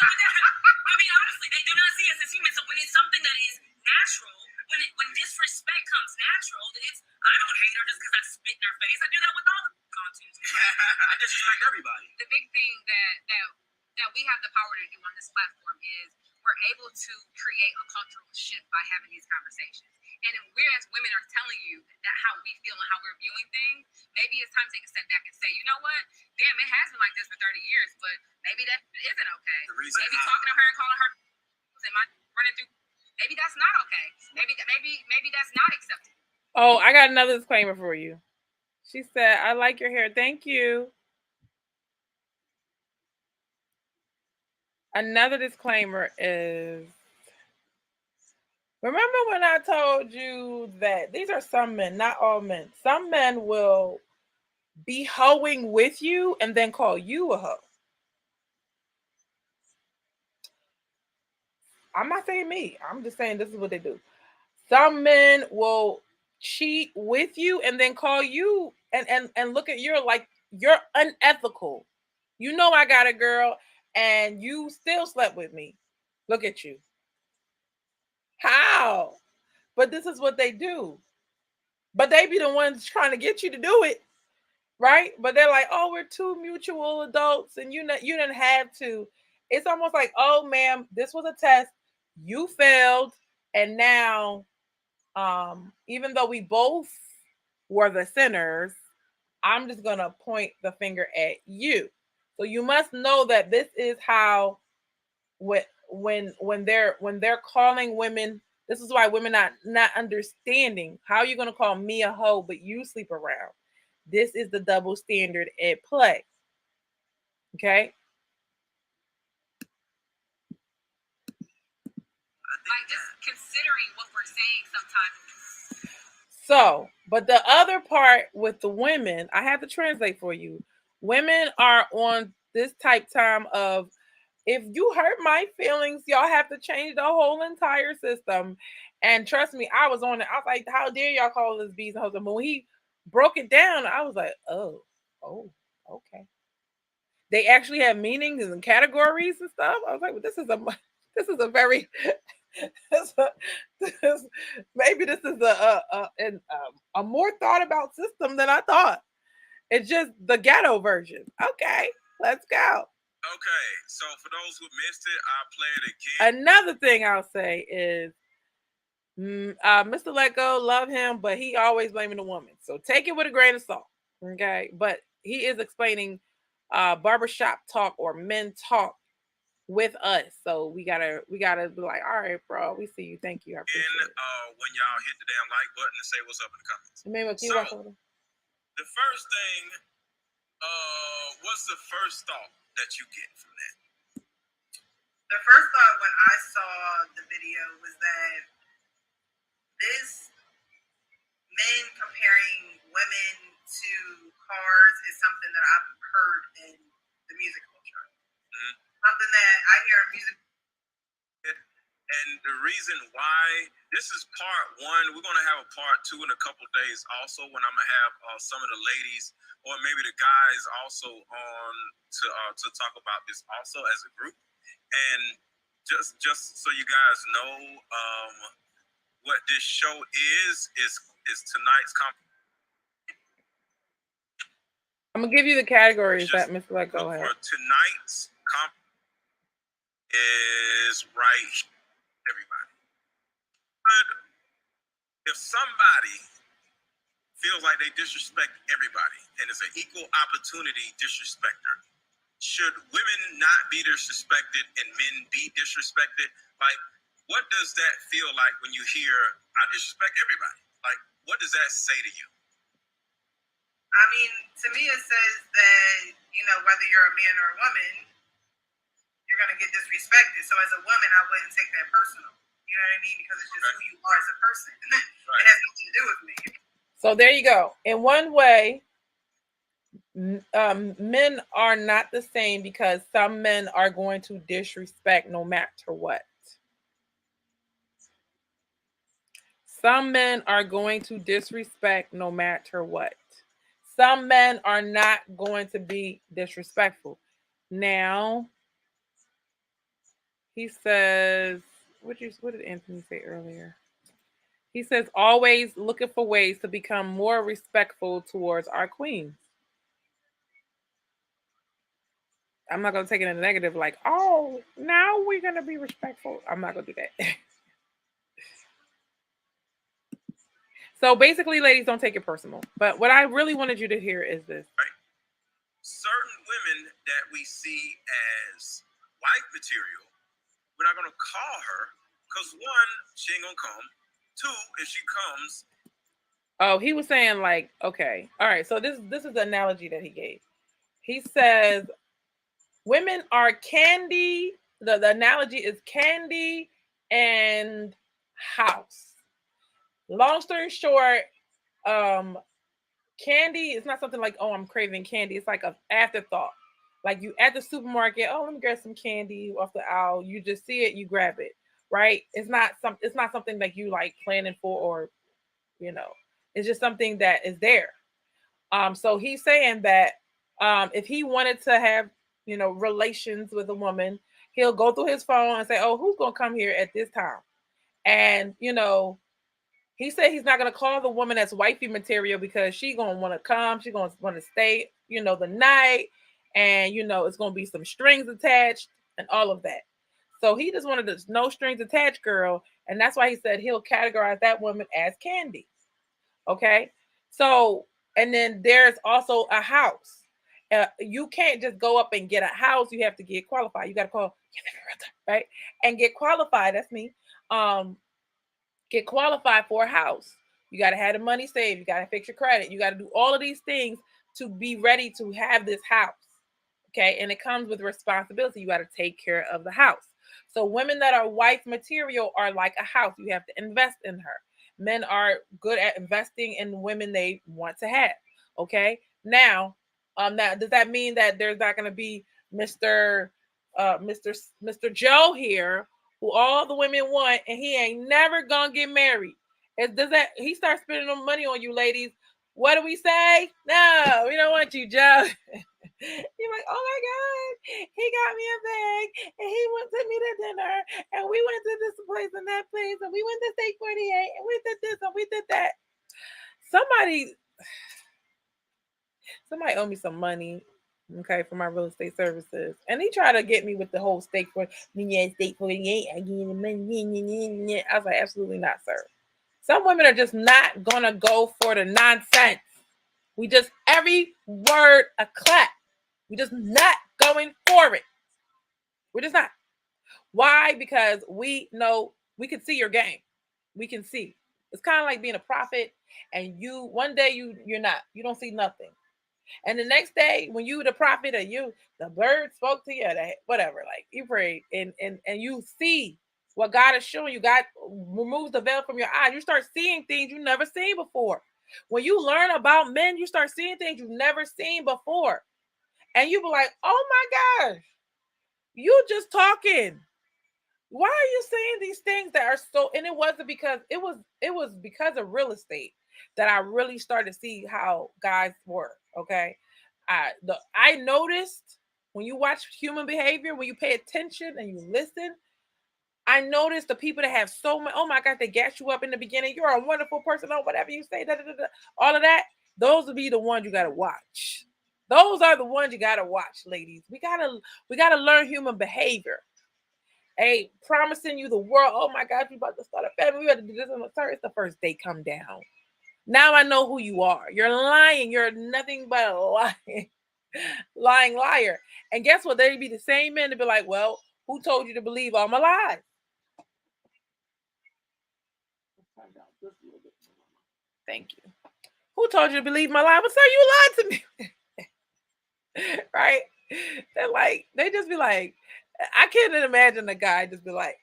I mean, honestly, they do not see us as humans. So when it's something that is natural, when disrespect comes natural, it's I don't hate her just because I spit in her face. I do that with all the cartoons. I disrespect everybody. The big thing that we have the power to do on this platform is we're able to create a cultural shift by having these conversations. And if we as women are telling you that how we feel and how we're viewing things, maybe it's time to take a step back and say, you know what? Damn, it has been like this for 30 years, but maybe that isn't okay. Maybe talking to her and calling her am I running through, maybe that's not okay. Maybe that's not acceptable. Oh, I got another disclaimer for you. She said, I like your hair. Thank you. Another disclaimer is, remember when I told you that these are some men, not all men. Some men will be hoeing with you and then call you a hoe. I'm not saying me. I'm just saying this is what they do. Some men will cheat with you and then call you and look at you like you're unethical. You know I got a girl and you still slept with me. Look at you. How? But this is what they do. But they be the ones trying to get you to do it, right? But they're like, "Oh, we're two mutual adults, and you didn't have to." It's almost like, "Oh, ma'am, this was a test. You failed, and now, even though we both were the sinners, I'm just gonna point the finger at you." So you must know that this is how when they're calling women, this is why women not understanding how you're gonna call me a hoe, but you sleep around. This is the double standard at play. Okay. Like just considering what we're saying sometimes. So, but the other part with the women, I have to translate for you. Women are on this type time of, if you hurt my feelings, y'all have to change the whole entire system. And trust me, I was on it. I was like, how dare y'all call this bees and hoes? But when he broke it down, I was like, oh, okay. They actually have meanings and categories and stuff. I was like, well, this is a very maybe this is a more thought about system than I thought. It's just the ghetto version. Okay, let's go. Okay, so for those who missed it, I'll play it again. Another thing I'll say is, Mr. Let Go, love him, but he always blaming the woman. So take it with a grain of salt, okay? But he is explaining barbershop talk or men talk with us. So we gotta be like, all right, bro, we see you. Thank you. I appreciate it. When y'all hit the damn like button and say what's up in the comments. The first thing, what's the first thought that you get from that? The first thought when I saw the video was that this men comparing women to cars is something that I've heard in the music culture. Mm-hmm. Something that I hear in music. And the reason why, this is part one. We're going to have a part two in a couple days also, when I'm going to have some of the ladies or maybe the guys also on to talk about this also as a group. And just so you guys know, what this show is tonight's I'm gonna give you the categories that Mr. Let go ahead. For tonight's is right, everybody. But if somebody feels like they disrespect everybody and is an equal opportunity disrespecter, should women not be disrespected and men be disrespected? Like, what does that feel like when you hear, I disrespect everybody? Like, what does that say to you? I mean, to me, it says that, you know, whether you're a man or a woman, you're going to get disrespected. So as a woman, I wouldn't take that personal. You know what I mean? Because it's just who you are as a person. It has nothing to do with me. So there you go. In one way, men are not the same because some men are going to disrespect no matter what. Some men are going to disrespect no matter what. Some men are not going to be disrespectful. Now, he says, what did Anthony say earlier? He says, always looking for ways to become more respectful towards our queens. I'm not going to take it in a negative, like, oh, now we're going to be respectful. I'm not going to do that. So basically, ladies, don't take it personal. But what I really wanted you to hear is this. Right. Certain women that we see as wife material, we're not going to call her because, one, she ain't going to come. Two, if she comes. Oh, he was saying like, okay. All right. So this is the analogy that he gave. He says women are candy. The analogy is candy and house. Long story short, candy is not something like, oh, I'm craving candy. It's like an afterthought. Like you at the supermarket, oh, let me grab some candy off the aisle. You just see it, you grab it, right? It's not something like you like planning for, or you know, it's just something that is there. So he's saying that if he wanted to have, you know, relations with a woman, he'll go through his phone and say, oh, who's gonna come here at this time? And you know, he said he's not going to call the woman that's wifey material because she's going to want to come. She's going to want to stay, you know, the night. And, you know, it's going to be some strings attached and all of that. So he just wanted this no strings attached girl. And that's why he said he'll categorize that woman as candy. Okay. So, and then there's also a house. You can't just go up and get a house. You have to get qualified. You got to call, right? And get qualified. That's me. Get qualified for a house. You got to have the money saved. You got to fix your credit. You got to do all of these things to be ready to have this house. Okay. And it comes with responsibility. You got to take care of the house. So women that are wife material are like a house. You have to invest in her. Men are good at investing in women they want to have. Okay. Now does that mean that there's not going to be Mr. Joe here, who all the women want, and he ain't never gonna get married? Does that he starts spending money on you, ladies? What do we say? No, we don't want you, Joe. You're like, oh my God, he got me a bag, and he took me to dinner, and we went to this place and that place, and we went to Steak 48, and we did this and we did that. Somebody owe me some money, okay, for my real estate services. And he tried to get me with the whole Steak 48, I give you the money. I was like, absolutely not, sir. Some women are just not gonna go for the nonsense. We just, every word a clap. We just not going for it. We're just not. Why? Because we know, we can see your game. We can see. It's kind of like being a prophet, and you one day you're not. You don't see nothing. And the next day, when you the prophet, or you, the bird spoke to you, whatever, like you prayed, and you see what God is showing you. God removes the veil from your eyes. You start seeing things you've never seen before. When you learn about men, you start seeing things you've never seen before. And you be like, oh my gosh, You just talking. Why are you saying these things that are so? And it wasn't because it was because of real estate that I really started to see how guys work. Okay, I noticed when you watch human behavior, when you pay attention and you listen, I noticed the people that have so much. Oh my God, they gas you up in the beginning. You're a wonderful person. Oh, whatever you say, all of that. Those will be the ones you gotta watch. Those are the ones you gotta watch, ladies. We gotta learn human behavior. Hey, promising you the world. Oh my God, you about to start a family. We got to do this on the third. It's the first day. Come down. Now I know who you are. You're lying. You're nothing but a lying liar. And guess what? They'd be the same men to be like, well, who told you to believe all my lies? Thank you. Who told you to believe my lie? Well, sir, you lied to me. Right? They're like, they just be like, I can't imagine a guy just be like,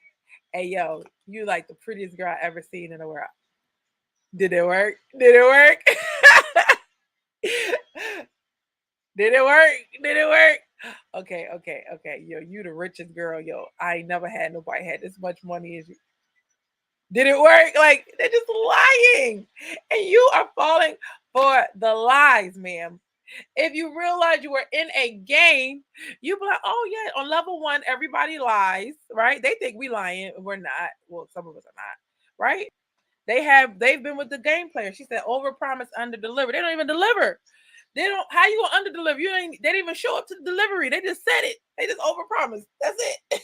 hey, yo, you like the prettiest girl I ever seen in the world. Did it work? Did it work? Did it work? Did it work? Okay. Yo, you the richest girl. Yo, I ain't never had nobody had this much money as you. Did it work? Like, they're just lying. And you are falling for the lies, ma'am. If you realize you were in a game, you be like, oh yeah, on level one, everybody lies, right? They think we lying. We're not. Well, some of us are not, right? They've been with the game player. She said over promise, under deliver. They don't even deliver. They don't. How you gonna under deliver? You ain't. They didn't even show up to the delivery. They just said it. They just over promise. That's it.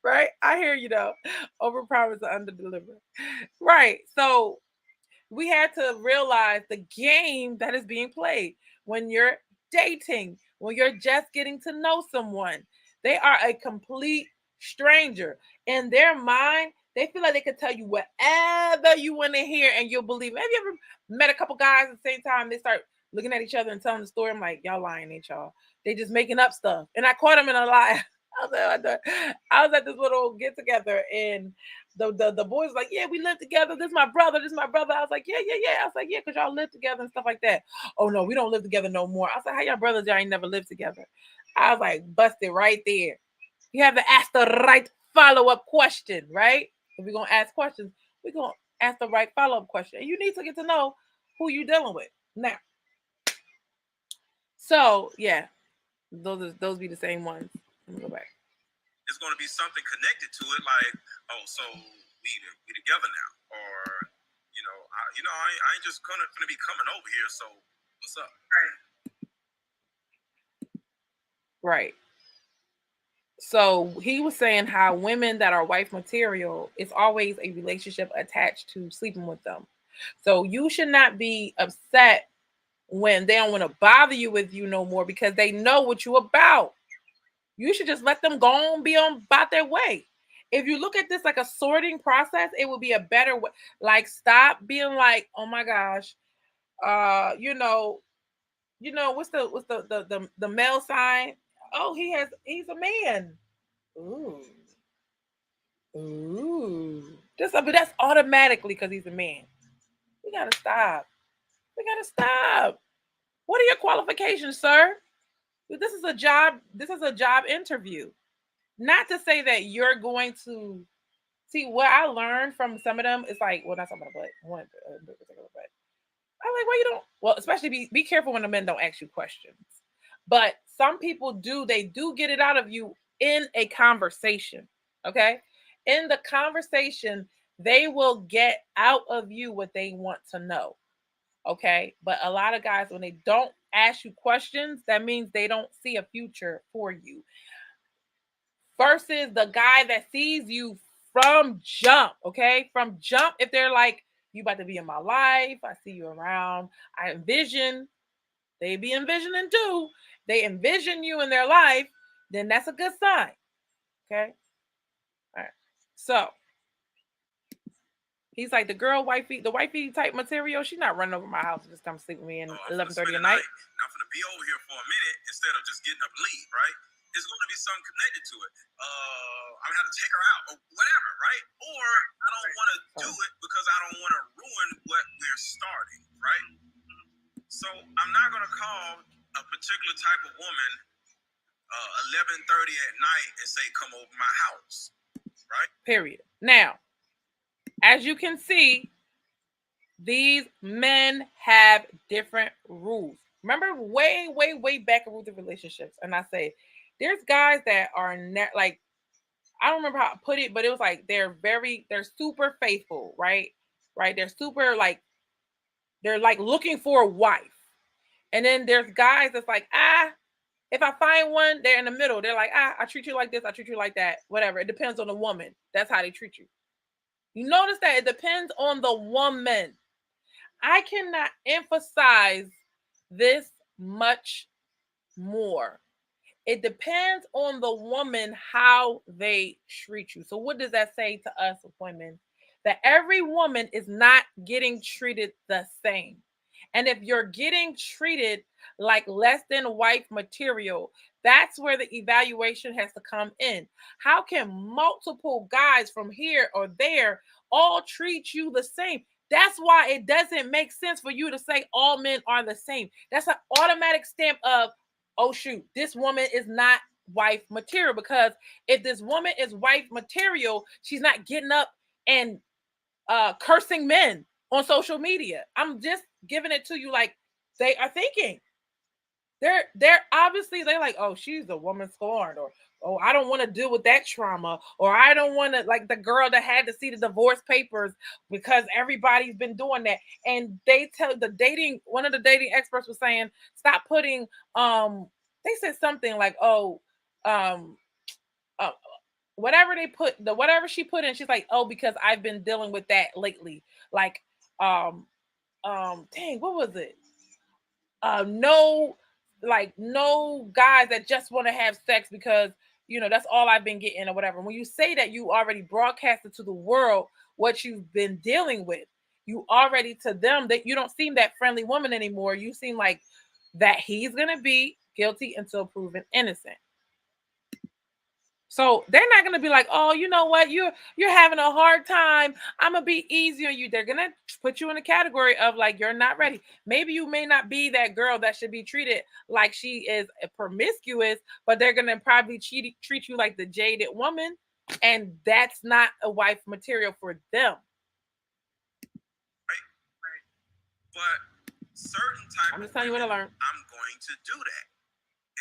Right? I hear you though. Over promise or under deliver. Right. So we had to realize the game that is being played when you're dating, when you're just getting to know someone. They are a complete stranger. In their mind, they feel like they can tell you whatever you want to hear and you'll believe it. Have you ever met a couple guys at the same time? They start looking at each other and telling the story. I'm like, y'all lying, ain't y'all? They just making up stuff. And I caught them in a lie. I was at this little get together and the boys like, yeah, we live together. This is my brother. This is my brother. I was like, yeah. I was like, yeah, because y'all live together and stuff like that. Oh no, we don't live together no more. I was like, how y'all brothers? Y'all ain't never lived together. I was like, busted right there. You have to ask the right follow-up question, right? If we're gonna ask questions, we're gonna ask the right follow-up question. And you need to get to know who you're dealing with. Now, so yeah, those be the same ones. Let me go back. It's going to be something connected to it, like, oh, so we together now, or I ain't just gonna be coming over here. So what's up? Right. So he was saying how women that are wife material, it's always a relationship attached to sleeping with them. So you should not be upset when they don't want to bother you with you no more because they know what you about. You should just let them go and be on about their way. If you look at this like a sorting process, it would be a better way. Like, stop being like, oh my gosh, what's the male sign? Oh, he's a man. Ooh. But that's automatically because he's a man. We gotta stop. What are your qualifications, sir? This is a job. This is a job interview. Not to say that you're going to see what I learned from some of them. It's like, well, not some of them, but one particular. But I'm like, well, you don't. Well, especially be careful when the men don't ask you questions. But some people do. They do get it out of you in a conversation. Okay, in the conversation, they will get out of you what they want to know. Okay, but a lot of guys, when they don't ask you questions, that means they don't see a future for you. Versus the guy that sees you from jump, okay? From jump, if they're like, you about to be in my life, I see you around, I envision, they be envisioning too. They envision you in their life, then that's a good sign. Okay. All right. So he's like, the wifey type material, she's not running over my house to just come sleep with me at 11:30 at night. I'm gonna be over here for a minute instead of just getting up and leave, right? There's going to be something connected to it. I'm gonna have to take her out or whatever, right? Or I don't want to do it because I don't want to ruin what we're starting, right? So I'm not gonna call a particular type of woman 11:30 at night and say, "Come over my house," right? Period. Now, as you can see, these men have different rules. Remember, way back in the relationships, and I say, there's guys that are like, I don't remember how to put it, but it was like they're super faithful, right? Right? They're super like, they're like looking for a wife. And then there's guys that's like, if I find one, they're in the middle. They're like, I treat you like this, I treat you like that, whatever. It depends on the woman. That's how they treat you. You notice that it depends on the woman. I cannot emphasize this much more. It depends on the woman how they treat you. So what does that say to us women? That every woman is not getting treated the same. And if you're getting treated like less than wife material, that's where the evaluation has to come in. How can multiple guys from here or there all treat you the same? That's why it doesn't make sense for you to say all men are the same. That's an automatic stamp of, oh shoot, this woman is not wife material. Because if this woman is wife material, she's not getting up and cursing men on social media. I'm just giving it to you like they are thinking. They're obviously, they're like, oh, she's a woman scorned, or oh, I don't want to deal with that trauma, or I don't want to, like the girl that had to see the divorce papers because everybody's been doing that. And they tell one of the dating experts was saying, stop putting they said something like, whatever she put in, she's like, oh, because I've been dealing with that lately. Like, dang, what was it? No guys that just want to have sex because that's all I've been getting or whatever. When you say that, you already broadcasted to the world what you've been dealing with. You already, to them, that you don't seem that friendly woman anymore. You seem like that he's gonna be guilty until proven innocent. So they're not gonna be like, oh, you know what, you're having a hard time, I'm gonna be easy on you. They're gonna put you in a category of like, you're not ready. Maybe you may not be that girl that should be treated like she is promiscuous, but they're gonna probably treat you like the jaded woman, and that's not a wife material for them. Right. But certain type I'm just telling you what I learned. I'm going to do that,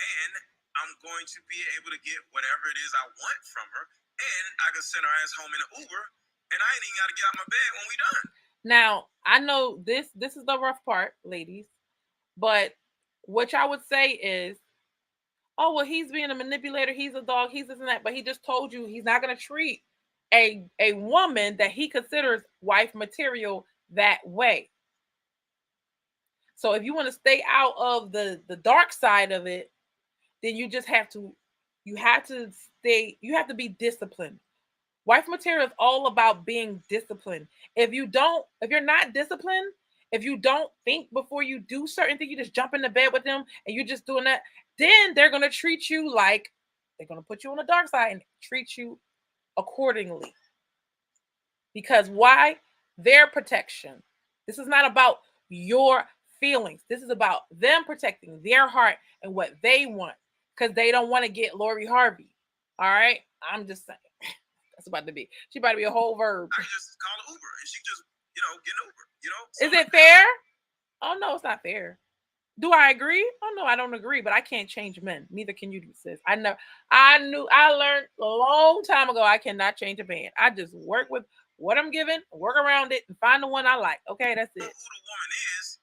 and I'm going to be able to get whatever it is I want from her, and I can send her ass home in an Uber, and I ain't even got to get out of my bed when we done. Now, I know this is the rough part, ladies, but what I would say is, oh, well, he's being a manipulator, he's a dog, he's this and that, but he just told you he's not going to treat a woman that he considers wife material that way. So if you want to stay out of the dark side of it, then you have to be disciplined. Wife material is all about being disciplined. If you're not disciplined, if you don't think before you do certain things, you just jump into bed with them and you're just doing that, then they're going to treat you like, they're going to put you on the dark side and treat you accordingly. Because why? Their protection. This is not about your feelings. This is about them protecting their heart and what they want. Because they don't want to get Lori Harvey. All right? I'm just saying. That's about to be. She about to be a whole verb. I just call an Uber and she just, get an Uber, Is it fair? Oh, no, it's not fair. Do I agree? Oh, no, I don't agree, but I can't change men. Neither can you, sis. I learned a long time ago I cannot change a man. I just work with what I'm given, work around it, and find the one I like. Okay, that's it. Who the woman is,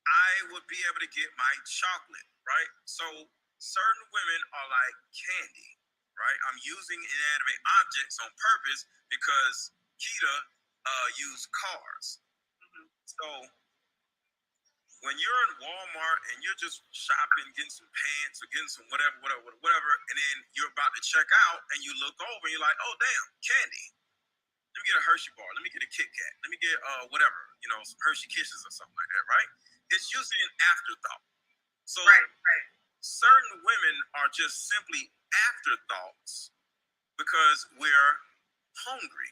I would be able to get my chocolate, right? So certain women are like candy, right? I'm using inanimate objects on purpose because Keita used cars. So when you're in Walmart and you're just shopping, getting some pants or getting some whatever, and then you're about to check out and you look over and you're like, oh, damn, candy. Let me get a Hershey bar. Let me get a Kit Kat. Let me get whatever, some Hershey Kisses or something like that, right? It's usually an afterthought. So certain women are just simply afterthoughts because we're hungry,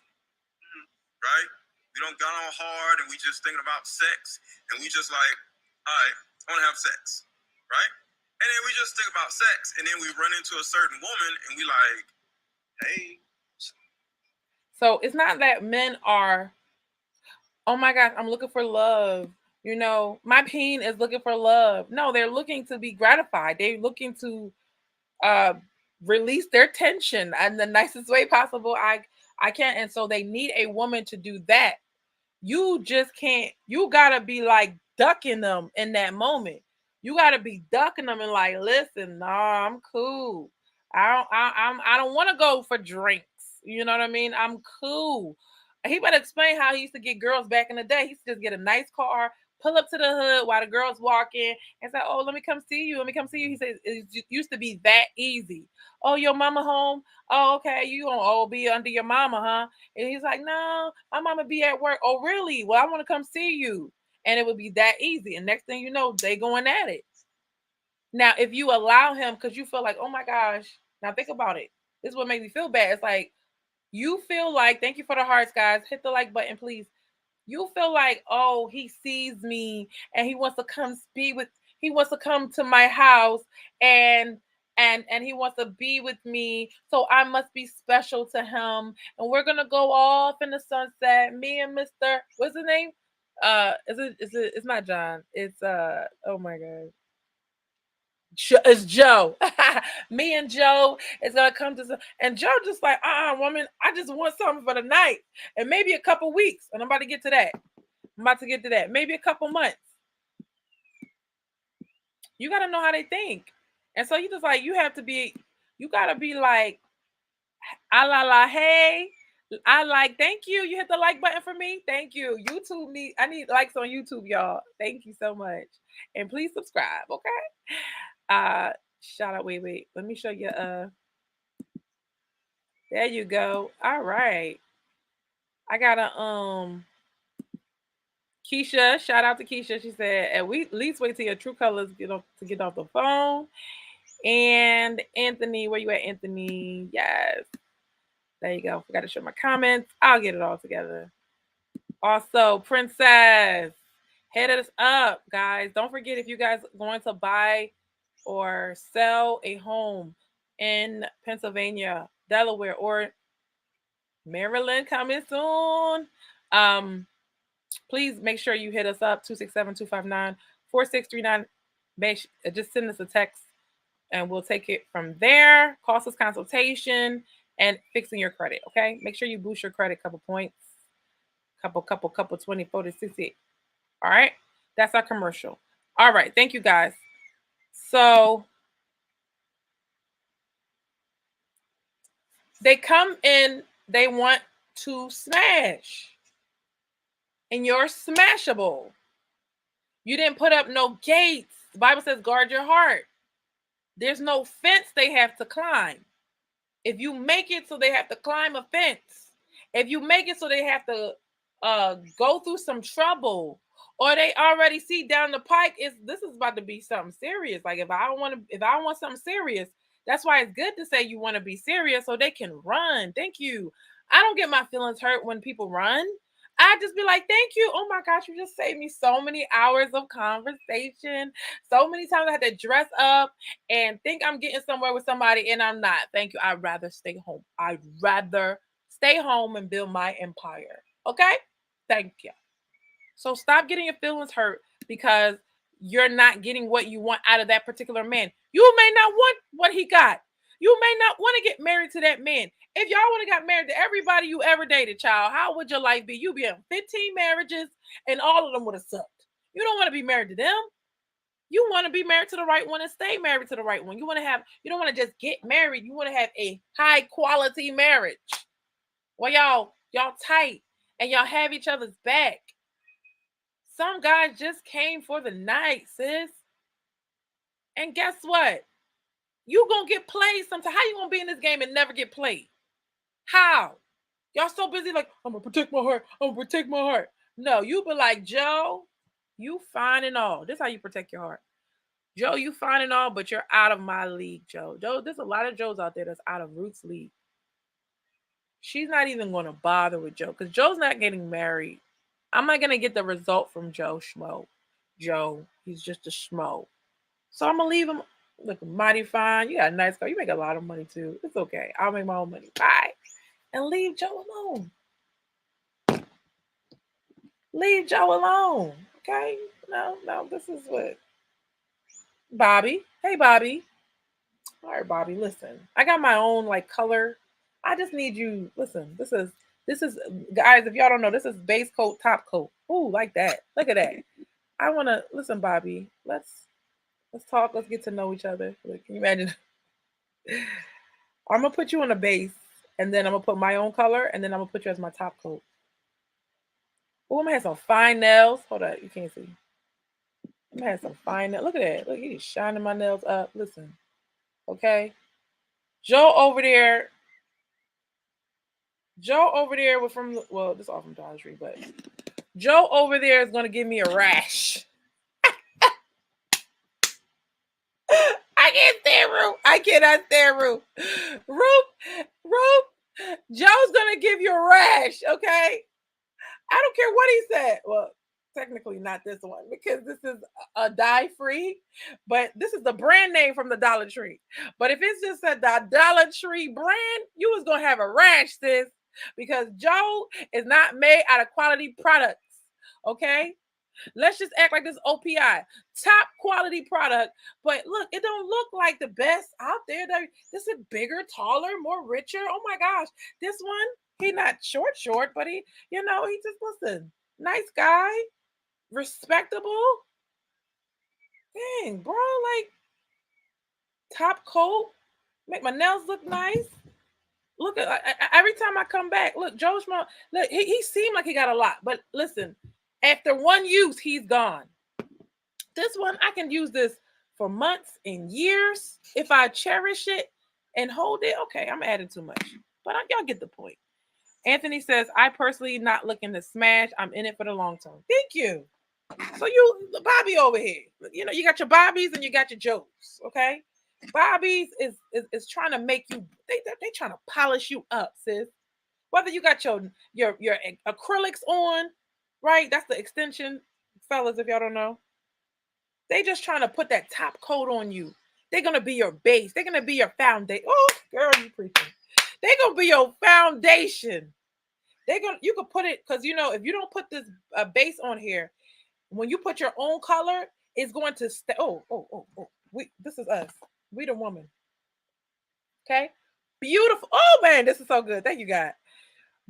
right? We don't got on hard and we just thinking about sex and we just like, all right, I want to have sex, right? And then we just think about sex, and then we run into a certain woman, and we like, hey. So it's not that men are, oh my gosh, I'm looking for love. You know, my peen is looking for love. No, they're looking to be gratified. They're looking to release their tension in the nicest way possible. I can't, and so they need a woman to do that. You just can't. You gotta be like ducking them in that moment. You gotta be ducking them and like, listen, nah, I'm cool. I don't want to go for drinks. You know what I mean? I'm cool. He better explain how he used to get girls back in the day. He used to just get a nice car, pull up to the hood while the girls walking, and say, "Oh, let me come see you. Let me come see you." He says it used to be that easy. Oh, your mama home? Oh, okay. You gonna all be under your mama, huh? And he's like, "No, my mama be at work." Oh, really? Well, I want to come see you. And it would be that easy. And next thing you know, they going at it. Now, if you allow him, because you feel like, oh my gosh, now think about it. This is what makes me feel bad. It's like you feel like, thank you for the hearts, guys. Hit the like button, please. You feel like, oh, he sees me and he wants to come he wants to come to my house and he wants to be with me, so I must be special to him, and we're gonna go off in the sunset, me and Mr. What's his name? It's not John, it's oh my god, it's Joe. Me and Joe is gonna come to and Joe just like, woman, I just want something for the night and maybe a couple weeks, and I'm about to get to that. Maybe a couple months. You got to know how they think. And so you just like, you got to be like, hey, I like, thank you. You hit the like button for me. Thank you. I need likes on YouTube, y'all. Thank you so much. And please subscribe, okay? Shout out, wait. Let me show you. There you go. All right. I got a, Keisha, shout out to Keisha. She said, at least wait till your true colors get off the phone. And Anthony, where you at, Anthony? Yes. There you go. Forgot to show my comments. I'll get it all together. Also, Princess, hit us up, guys. Don't forget, if you guys are going to buy or sell a home in Pennsylvania, Delaware, or Maryland coming soon, please make sure you hit us up, 267-259-4639. Just send us a text and we'll take it from there. Cost us consultation and fixing your credit, okay? Make sure you boost your credit, couple points, couple 20, 40, 60. All right? That's our commercial. All right, thank you guys. So they come in, they want to smash. And you're smashable. You didn't put up no gates. The Bible says guard your heart. There's no fence they have to climb. If you make it so they have to climb a fence, if you make it so they have to go through some trouble, or they already see down the pike, this is about to be something serious. Like if I want something serious, that's why it's good to say you want to be serious so they can run. Thank you. I don't get my feelings hurt when people run. I just be like, thank you. Oh my gosh, you just saved me so many hours of conversation. So many times I had to dress up and think I'm getting somewhere with somebody and I'm not. Thank you. I'd rather stay home. I'd rather stay home and build my empire. Okay? Thank you. So stop getting your feelings hurt because you're not getting what you want out of that particular man. You may not want what he got. You may not want to get married to that man. If y'all would have got married to everybody you ever dated, child, how would your life be? You'd be in 15 marriages and all of them would have sucked. You don't want to be married to them. You want to be married to the right one and stay married to the right one. You don't want to just get married. You want to have a high quality marriage. Well, y'all tight and y'all have each other's back. Some guys just came for the night, sis. And guess what? You gonna get played sometime. How you gonna be in this game and never get played? How? Y'all so busy like, I'm gonna protect my heart. No, you be like, Joe, you fine and all. This is how you protect your heart. Joe, you fine and all, but you're out of my league, Joe. Joe, there's a lot of Joes out there that's out of Ruth's league. She's not even gonna bother with Joe because Joe's not getting married. I'm not gonna get the result from Joe Schmo. Joe, he's just a schmo. So I'm gonna leave him Look mighty fine. You got a nice car. You make a lot of money too. It's okay. I'll make my own money. Bye. And leave Joe alone. Leave Joe alone. Okay? No, this is what. Bobby. Hey, Bobby. All right, Bobby, listen. I got my own like color. I just need you. Listen, this is guys, if y'all don't know, this is base coat, top coat. Ooh, like that. Look at that. I wanna listen, Bobby. Let's talk. Let's get to know each other. Like, can you imagine? I'm gonna put you on a base, and then I'm gonna put my own color, and then I'm gonna put you as my top coat. Oh, I'm gonna have some fine nails. Hold on, you can't see. I'm gonna have some fine nails. Look at that. Look, he's shining my nails up. Listen, okay. Joe over there was from, well, this is all from Dollar Tree, but Joe over there is gonna give me a rash. I can't stand Roop. I cannot stand Roop. Roop. Joe's gonna give you a rash, okay? I don't care what he said. Well, technically not this one because this is a dye free, but this is the brand name from the Dollar Tree. But if it's just a Dollar Tree brand, you was gonna have a rash, sis, because Joe is not made out of quality products. Okay. Let's just act like this OPI, top quality product. But look, it don't look like the best out there. This is bigger, taller, more richer. Oh my gosh, this one, he not short, but he just, listen, nice guy, respectable. Dang, bro, like top coat, make my nails look nice. Look at every time I come back. Look, Joe Schmo, look, he seemed like he got a lot, but listen. After one use, he's gone. This one, I can use this for months and years if I cherish it and hold it. Okay, I'm adding too much, but y'all get the point. Anthony says, I personally not looking to smash. I'm in it for the long term. Thank you. So you, Bobby over here, you got your Bobbies and you got your Joes, okay? Bobbies is trying to make you, they trying to polish you up, sis. Whether you got your acrylics on, right? That's the extension, fellas, if y'all don't know. They just trying to put that top coat on you. They're going to be your base. They're going to be your foundation. Oh, girl, you preaching. They're going to be your foundation. You could put it, because, if you don't put this base on here, when you put your own color, it's going to stay. Oh. This is us. We the woman. Okay? Beautiful. Oh, man, this is so good. Thank you, God.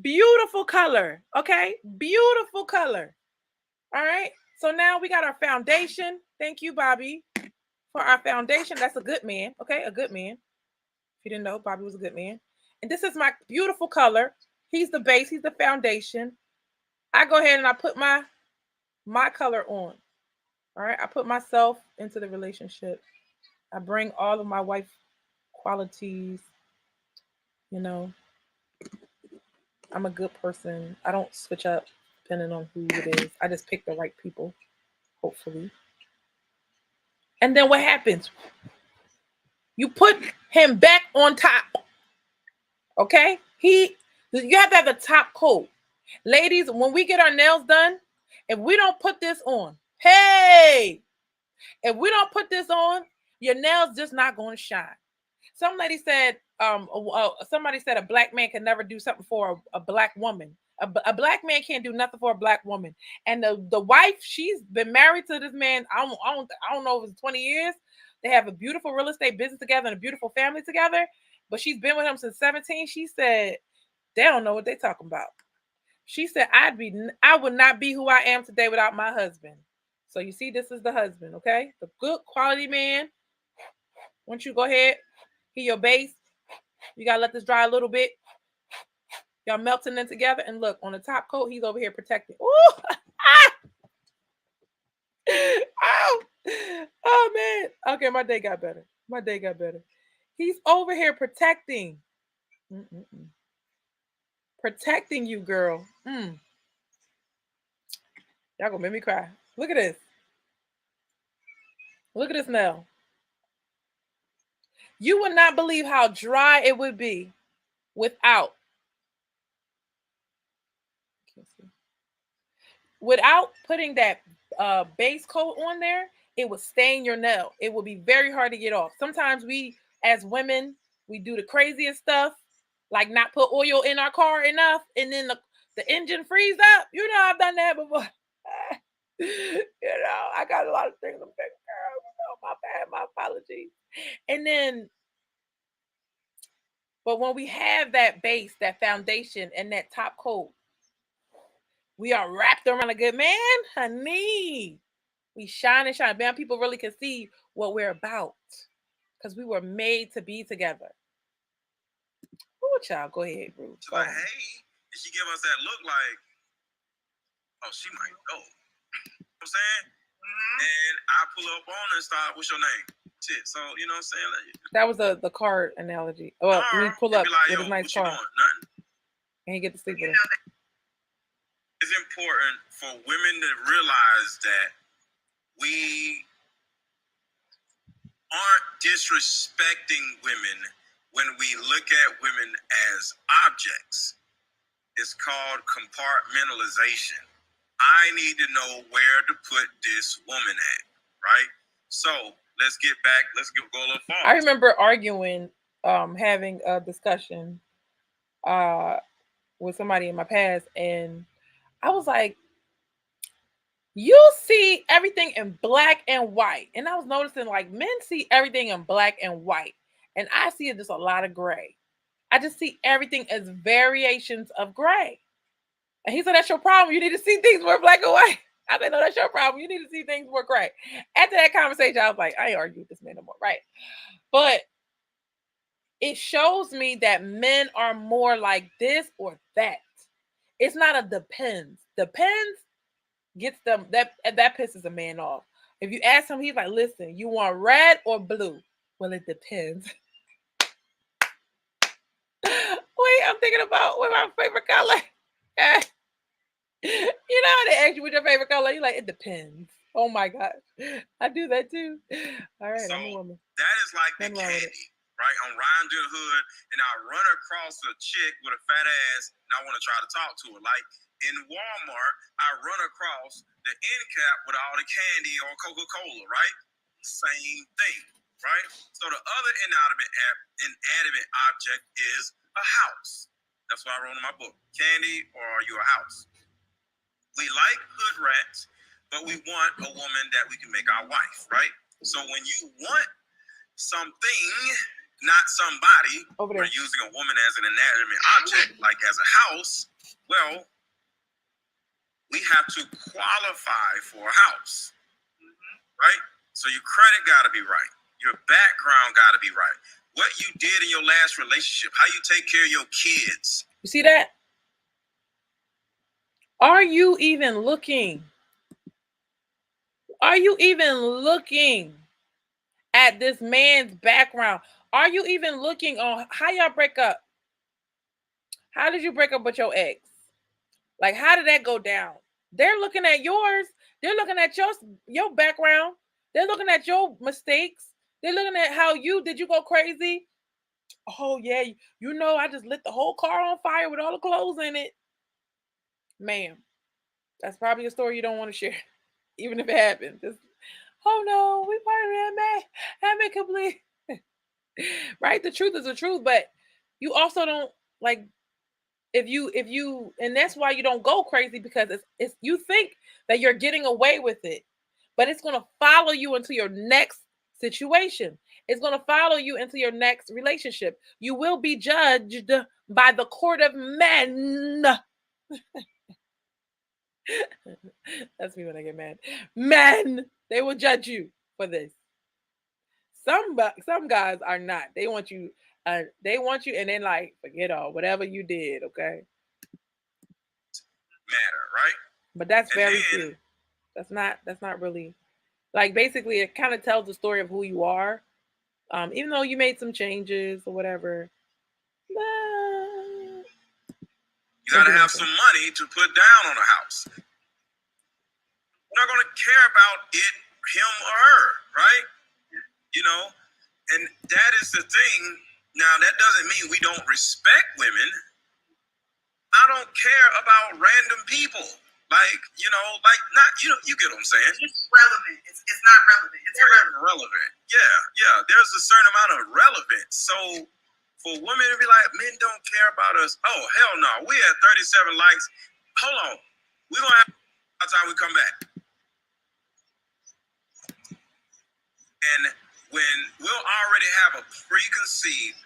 Beautiful color. Okay? Beautiful color. All right? So now we got our foundation. Thank you, Bobby, for our foundation. That's a good man. Okay? A good man. If you didn't know, Bobby was a good man. And this is my beautiful color. He's the base. He's the foundation. I go ahead and I put my color on. All right? I put myself into the relationship. I bring all of my wife qualities. I'm a good person. I don't switch up depending on who it is. I just pick the right people, hopefully. And then what happens? You put him back on top. Okay? You have to have the top coat. Ladies, when we get our nails done, if we don't put this on, if we don't put this on, your nails just not going to shine. Some lady said, somebody said a black man can never do something for a black woman. A black man can't do nothing for a black woman. And the wife, she's been married to this man. I don't know if it's 20 years. They have a beautiful real estate business together and a beautiful family together. But she's been with him since 17. She said they don't know what they're talking about. She said I would not be who I am today without my husband. So you see, this is the husband, okay? The good quality man. Once you go ahead, he your base. You gotta let this dry a little bit. Y'all melting in together, and look, on the top coat, he's over here protecting. Ooh! Oh man. Okay, my day got better. He's over here protecting. Protecting you, girl. Y'all gonna make me cry. Look at this. Look at this nail. You would not believe how dry it would be without putting that base coat on there. it would stain your nail. It would be very hard to get off. Sometimes we, as women, we do the craziest stuff, like not put oil in our car enough, and then the engine freeze up. You know, I've done that before. I got a lot of things. I'm big girl. My bad, my apologies. And then, but when we have that base, that foundation, and that top coat, we are wrapped around a good man, honey. We shine and shine. Man, people really can see what we're about because we were made to be together. Oh, child, go ahead, Ruth. So like, hey, and she give us that look like, oh, she might go. You know what I'm saying? And I pull up on her and start, what's your name? Shit. So, you know what I'm saying? Like, that was the car analogy. Well, we pull up like, with a nice car. Nothing. And he get to sleep with You her. know, It's important for women to realize that we aren't disrespecting women when we look at women as objects. It's called compartmentalization. I need to know where to put this woman at, right? So let's get back. Let's go a little farther. I remember arguing, having a discussion with somebody in my past, and I was like, you see everything in black and white. And I was noticing like men see everything in black and white. And I see just a lot of gray. I just see everything as variations of gray. And he said, that's your problem. You need to see things more black and white. I said, no, that's your problem. You need to see things more gray. After that conversation, I was like, I ain't argue with this man no more, right? But it shows me that men are more like this or that. It's not a depends. Depends gets them, that pisses a man off. If you ask him, he's like, listen, you want red or blue? Well, it depends. Wait, I'm thinking about what my favorite color. You know, they ask you what's your favorite color. You're like, it depends. Oh my God. I do that too. All right, So I'm a woman. that is like the Nothing wrong with candy, right? I'm riding to the hood and I run across a chick with a fat ass and I want to try to talk to her. Like in Walmart, I run across the end cap with all the candy or Coca-Cola, right? Same thing, right? So the other inanimate object is a house. That's what I wrote in my book. Candy or are you a house? We like hood rats, but we want a woman that we can make our wife, right? So when you want something, not somebody, we're using a woman as an inanimate object, like as a house, well, we have to qualify for a house, right? So your credit got to be right. Your background got to be right. What you did in your last relationship, how you take care of your kids. You see that? Are you even looking? Are you even looking at this man's background? Are you even looking on how y'all break up? How did you break up with your ex? Like, how did that go down? They're looking at yours. They're looking at your background. They're looking at your mistakes. They're looking at how did you go crazy? Oh, yeah. You know, I just lit the whole car on fire with all the clothes in it. Ma'am, that's probably a story you don't want to share, even if it happened. Just, oh, no, we parted amicably. Right? The truth is the truth, but you also don't, like, if you, and that's why you don't go crazy, because it's you think that you're getting away with it, but it's going to follow you into your next situation. It's going to follow you into your next relationship. You will be judged by the court of men. That's me when I get mad. Men, they will judge you for this. Some guys are not. They want you, and then like forget all whatever you did. Okay. Matter, right? But that's very few. That's not really, like, basically it kind of tells the story of who you are. Even though you made some changes or whatever. You gotta have some money to put down on a house. We're not gonna care about it, him or her, right? You know, and that is the thing. Now, that doesn't mean we don't respect women. I don't care about random people. Like, like you get what I'm saying. It's relevant. It's not relevant. It's irrelevant. Relevant. Yeah. There's a certain amount of relevance. So for women to be like, men don't care about us. Oh, hell no. We had 37 likes. Hold on. We're going to have by the time we come back. And when we'll already have a preconceived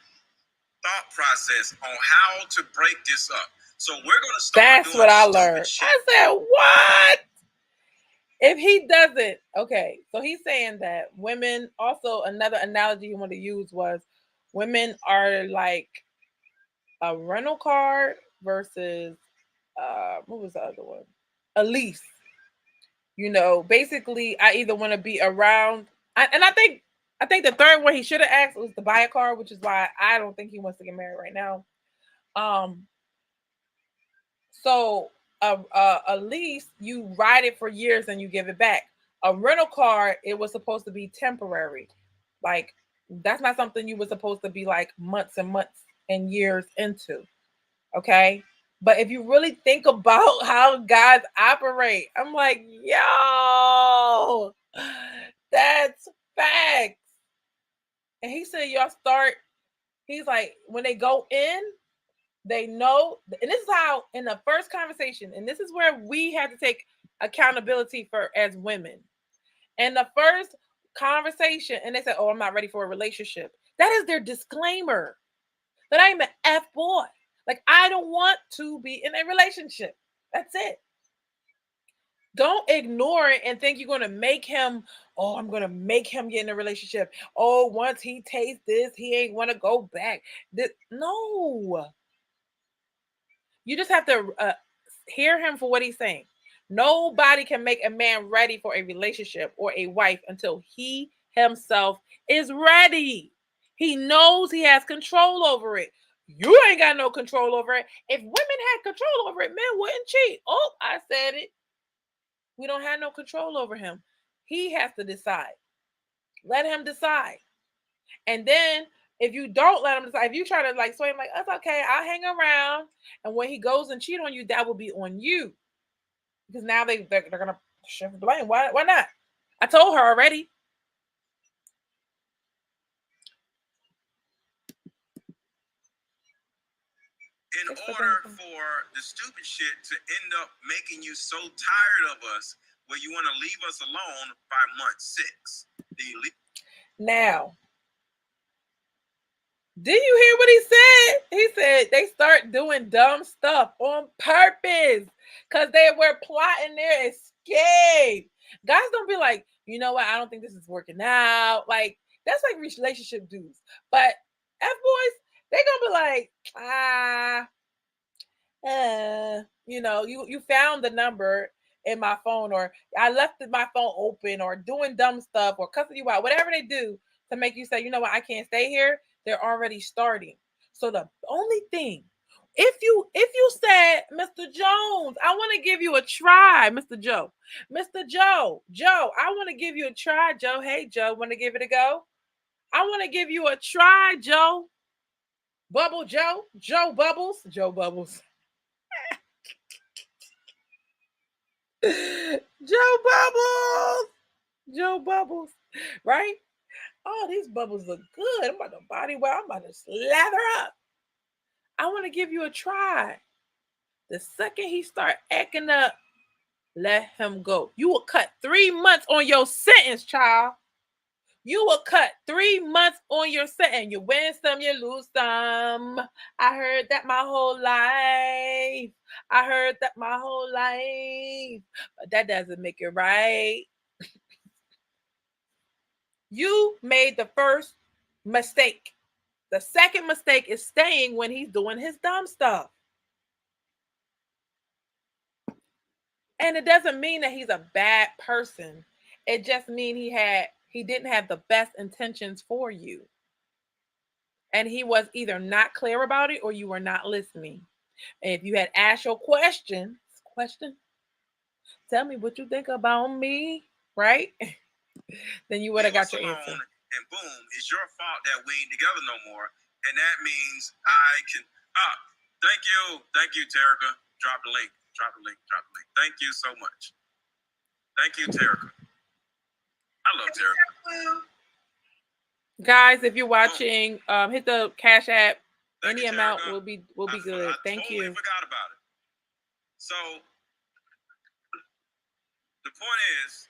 thought process on how to break this up. So we're going to start That's doing what I stupid learned. shit. I said, what? If he doesn't, okay. So he's saying that women, also another analogy he wanted to use was women are like a rental car versus what was the other one? A lease. Basically I either want to be around and I think the third one he should have asked was to buy a car, which is why I don't think he wants to get married right now. So a lease, you ride it for years and you give it back. A rental car, it was supposed to be temporary. Like that's not something you were supposed to be like months and months and years into. Okay. But if you really think about how guys operate, I'm like, yo, that's facts. And he said, he's like, when they go in, they know, and this is how in the first conversation, and this is where we have to take accountability for as women. In the first conversation, and they said, "Oh, I'm not ready for a relationship." That is their disclaimer. That I'm an F boy. Like I don't want to be in a relationship. That's it. Don't ignore it and think you're going to make him. Oh, I'm going to make him get in a relationship. Oh, once he tastes this, he ain't want to go back. No. You just have to hear him for what he's saying. Nobody can make a man ready for a relationship or a wife until he himself is ready. He knows he has control over it. You ain't got no control over it. If women had control over it, men wouldn't cheat. Oh, I said it. We don't have no control over him. He has to decide. Let him decide. And then if you don't let him decide, if you try to like sway him, like, that's okay, I'll hang around. And when he goes and cheat on you, that will be on you. Because now they're gonna shift the blame. Why not? I told her already. In order for the stupid shit to end up making you so tired of us where you want to leave us alone by month 6. Now, did you hear what he said? He said they start doing dumb stuff on purpose because they were plotting their escape. Guys don't be like, you know what? I don't think this is working out. Like, that's like relationship dudes. But F-boys, they gonna be like, you found the number in my phone, or I left my phone open, or doing dumb stuff, or cussing you out, whatever they do to make you say, you know what, I can't stay here. They're already starting. So the only thing, if you said, Mr. Jones, I want to give you a try, Mr. Joe, I want to give you a try, Joe. Hey, Joe, want to give it a go? I want to give you a try, Joe. Bubble Joe, Joe Bubbles. Joe Bubbles, right? Oh, these bubbles look good. I'm about to body well. I'm about to slather up. I want to give you a try. The second he start acting up, let him go. You will cut 3 months on your sentence, child. You will cut 3 months on your sentence. You win some, you lose some. I heard that my whole life. But that doesn't make it right. You made the first mistake. The second mistake is staying when he's doing his dumb stuff. And it doesn't mean that he's a bad person. It just means he didn't have the best intentions for you. And he was either not clear about it or you were not listening. And if you had asked your question, tell me what you think about me, right? Then you would have got your answer. And boom, it's your fault that we ain't together no more. And that means I can. Thank you, Terica. Drop the link. Drop the link. Thank you so much. Thank you, Terica. I love Terica. Guys, if you're watching, hit the Cash App. Thank Any you, amount Terica. will be good. I Thank totally you. forgot about it. So the point is,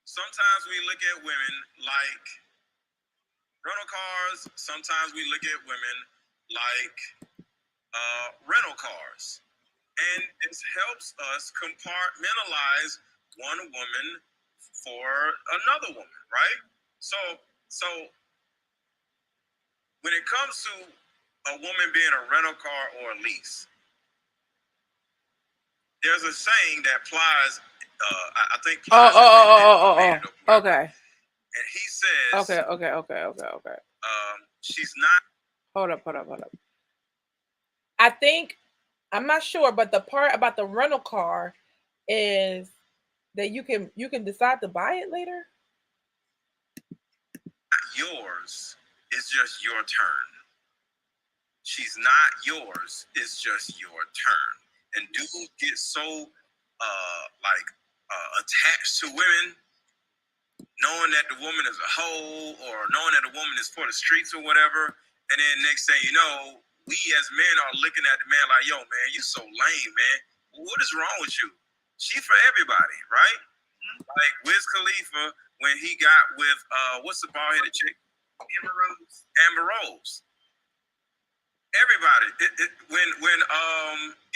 sometimes we look at women like rental cars. Sometimes we look at women like rental cars. And it helps us compartmentalize one woman for another woman, right? So when it comes to a woman being a rental car or a lease, there's a saying that applies. I think. Okay. And he says. Okay. She's not. Hold up. I think, I'm not sure, but the part about the rental car is that you can decide to buy it later. Yours. It's just your turn. She's not yours. It's just your turn. And dudes get so attached to women, knowing that the woman is a hoe or knowing that the woman is for the streets or whatever. And then next thing you know, we as men are looking at the man like, yo, man, you so lame, man. What is wrong with you? She for everybody, right? Mm-hmm. Like Wiz Khalifa when he got with what's the bald-headed chick? Amber Rose. Everybody. When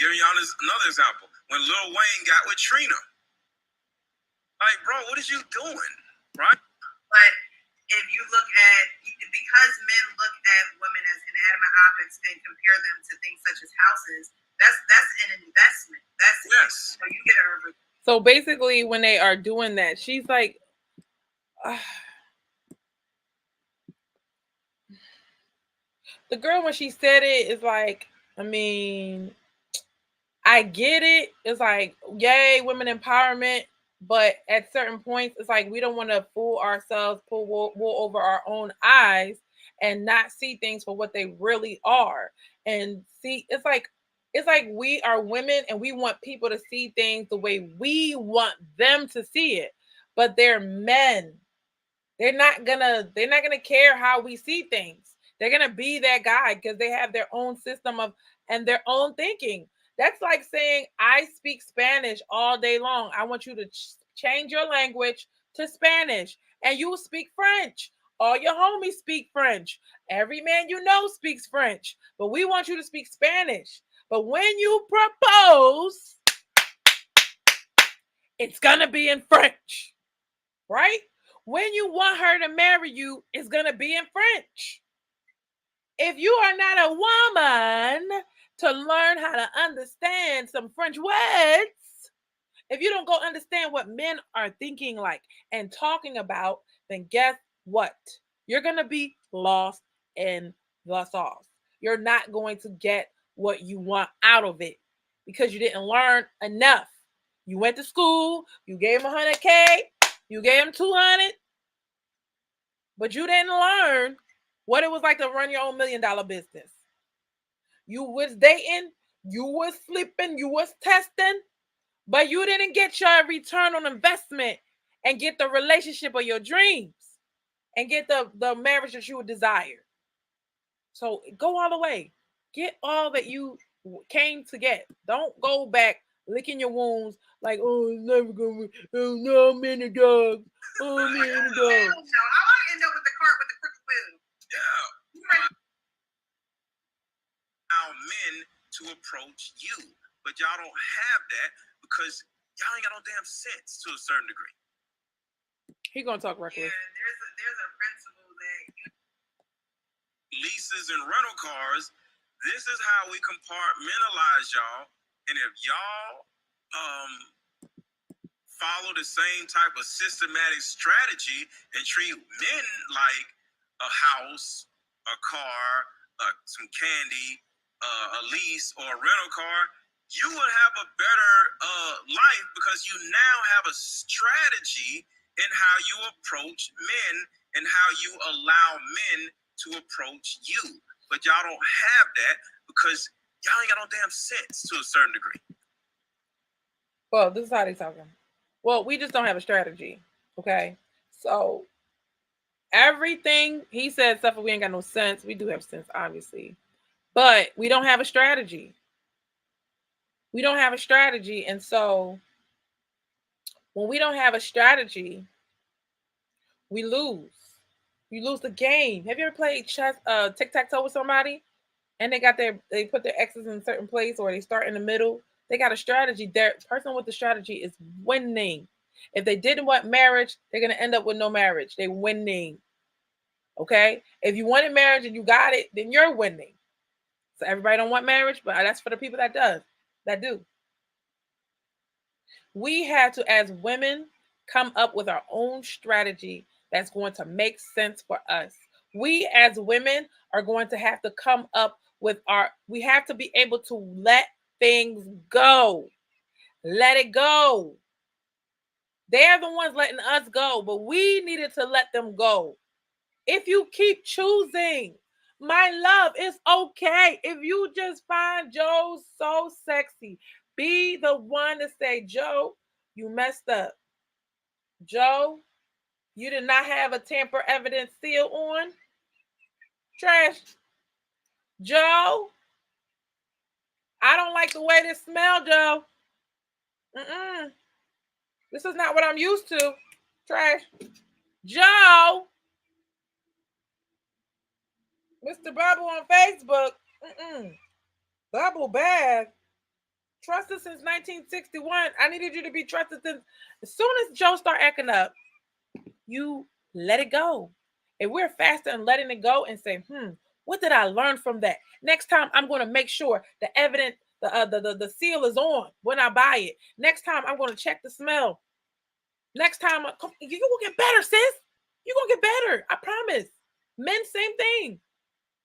giving y'all another example, when Lil Wayne got with Trina. Like, bro, what is you doing? Right? But if you look at, because men look at women as inanimate objects and compare them to things such as houses, that's an investment. That's yes. So you get her. So basically, when they are doing that, she's like, the girl when she said it is like, I mean, I get it. It's like, yay, women empowerment. But at certain points, it's like we don't want to fool ourselves, pull wool over our own eyes, and not see things for what they really are. And see, it's like we are women and we want people to see things the way we want them to see it. But they're men. They're not gonna care how we see things. They're gonna be that guy because they have their own system of and their own thinking. That's like saying, I speak Spanish all day long. I want you to change your language to Spanish and you speak French. All your homies speak French. Every man you know speaks French, but we want you to speak Spanish. But when you propose, it's going to be in French, right? When you want her to marry you, it's going to be in French. If you are not a woman to learn how to understand some French words, if you don't go understand what men are thinking like and talking about, then guess what? You're going to be lost in the sauce. You're not going to get what you want out of it because you didn't learn enough. You went to school, you gave him $100K, you gave him $200, but you didn't learn what it was like to run your own $1 million business. You was dating, you was sleeping, you was testing, but you didn't get your return on investment and get the relationship of your dreams and get the marriage that you would desire. So go all the way. Get all that you came to get. Don't go back licking your wounds like, oh, it's never gonna. Oh no, I'm in the dog. Oh, I'm in the dog. No, I want to end up with the cart with the crooked wheel. Yeah. Allow men to approach you, but y'all don't have that because y'all ain't got no damn sense to a certain degree. He gonna talk reckless. Yeah, there's a principle that leases and rental cars. This is how we compartmentalize y'all, and if y'all follow the same type of systematic strategy and treat men like a house, a car, some candy, a lease, or a rental car, you will have a better life because you now have a strategy in how you approach men and how you allow men to approach you. But y'all don't have that because y'all ain't got no damn sense to a certain degree. Well, this is how they talking. Well, we just don't have a strategy. Okay. So everything he said, stuff we ain't got no sense. We do have sense, obviously. But we don't have a strategy. We don't have a strategy. And so when we don't have a strategy, we lose. You lose the game. Have you ever played chess, tic-tac-toe with somebody? And they put their X's in a certain place, or they start in the middle. They got a strategy. Their person with the strategy is winning. If they didn't want marriage, they're gonna end up with no marriage. They're winning. Okay? If you wanted marriage and you got it, then you're winning. So everybody don't want marriage, but that's for the people that do. We had to, as women, come up with our own strategy that's going to make sense for us. We as women are going to have to come up with we have to be able to let things go. Let it go. They're the ones letting us go, but we needed to let them go. If you keep choosing, my love, it's okay. If you just find Joe so sexy, be the one to say, Joe, you messed up. Joe, you did not have a tamper evidence seal on. Trash. Joe, I don't like the way this smells, Joe. This is not what I'm used to. Trash. Joe, Mr. Bubble on Facebook. Bubble bad. Trusted since 1961. I needed you to be trusted since. As soon as Joe start acting up, you let it go. And we're faster in letting it go and say, what did I learn from that? Next time, I'm going to make sure the evidence, the seal is on when I buy it. Next time, I'm going to check the smell. Next time, you will get better, sis. You're going to get better. I promise. Men, same thing.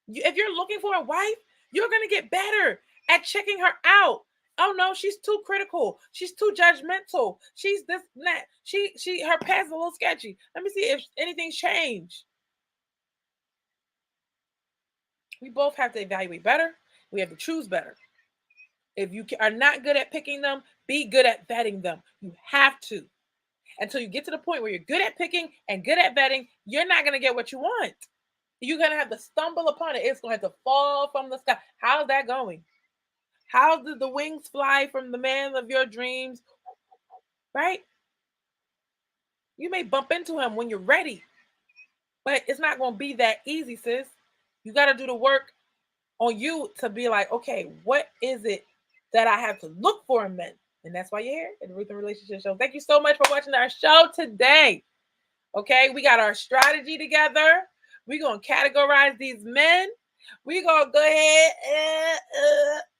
If you're looking for a wife, you're going to get better at checking her out. Oh no, she's too critical. She's too judgmental. She's this and that. Her past is a little sketchy. Let me see if anything's changed. We both have to evaluate better. We have to choose better. If you are not good at picking them, be good at vetting them. You have to. Until you get to the point where you're good at picking and good at vetting, you're not going to get what you want. You're going to have to stumble upon it. It's going to have to fall from the sky. How's that going? How did the wings fly from the man of your dreams? Right? You may bump into him when you're ready, but it's not going to be that easy, sis. You got to do the work on you to be like, okay, what is it that I have to look for in men? And that's why you're here at the Ruth and Relationship Show. Thank you so much for watching our show today. Okay, we got our strategy together. We're going to categorize these men. We're going to go ahead.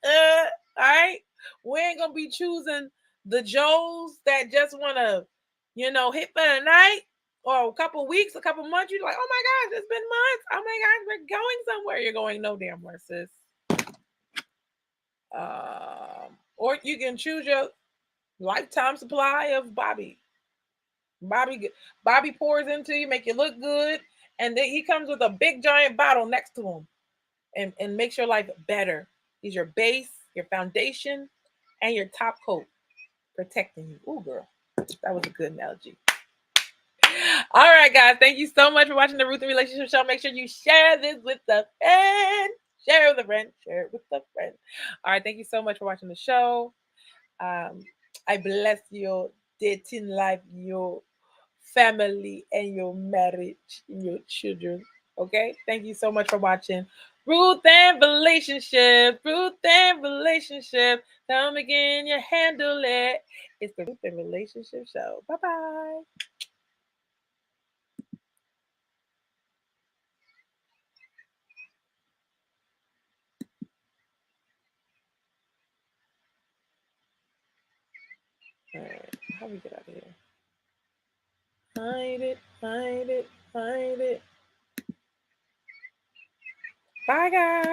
All right. We ain't going to be choosing the Joes that just want to, hit for the night or a couple weeks, a couple months. You're like, oh my gosh, it's been months. Oh my gosh, we're going somewhere. You're going no damn where, sis. Or you can choose your lifetime supply of Bobby. Bobby pours into you, make you look good, and then he comes with a big giant bottle next to him and makes your life better. He's your base, your foundation, and your top coat, protecting you. Ooh, girl, that was a good analogy. All right, guys, thank you so much for watching the Ruth and Relationship Show. Make sure you share this with a friend. Share it with a friend. Share it with a friend. All right, thank you so much for watching the show. I bless your dating life, your family, and your marriage, and your children. Okay? Thank you so much for watching Ruth and Relationship. Ruth and Relationship. Come again, you handle it. It's the Ruth and Relationship Show. Bye-bye. All right, how do we get out of here? Hide it, hide it, hide it. Bye, guys.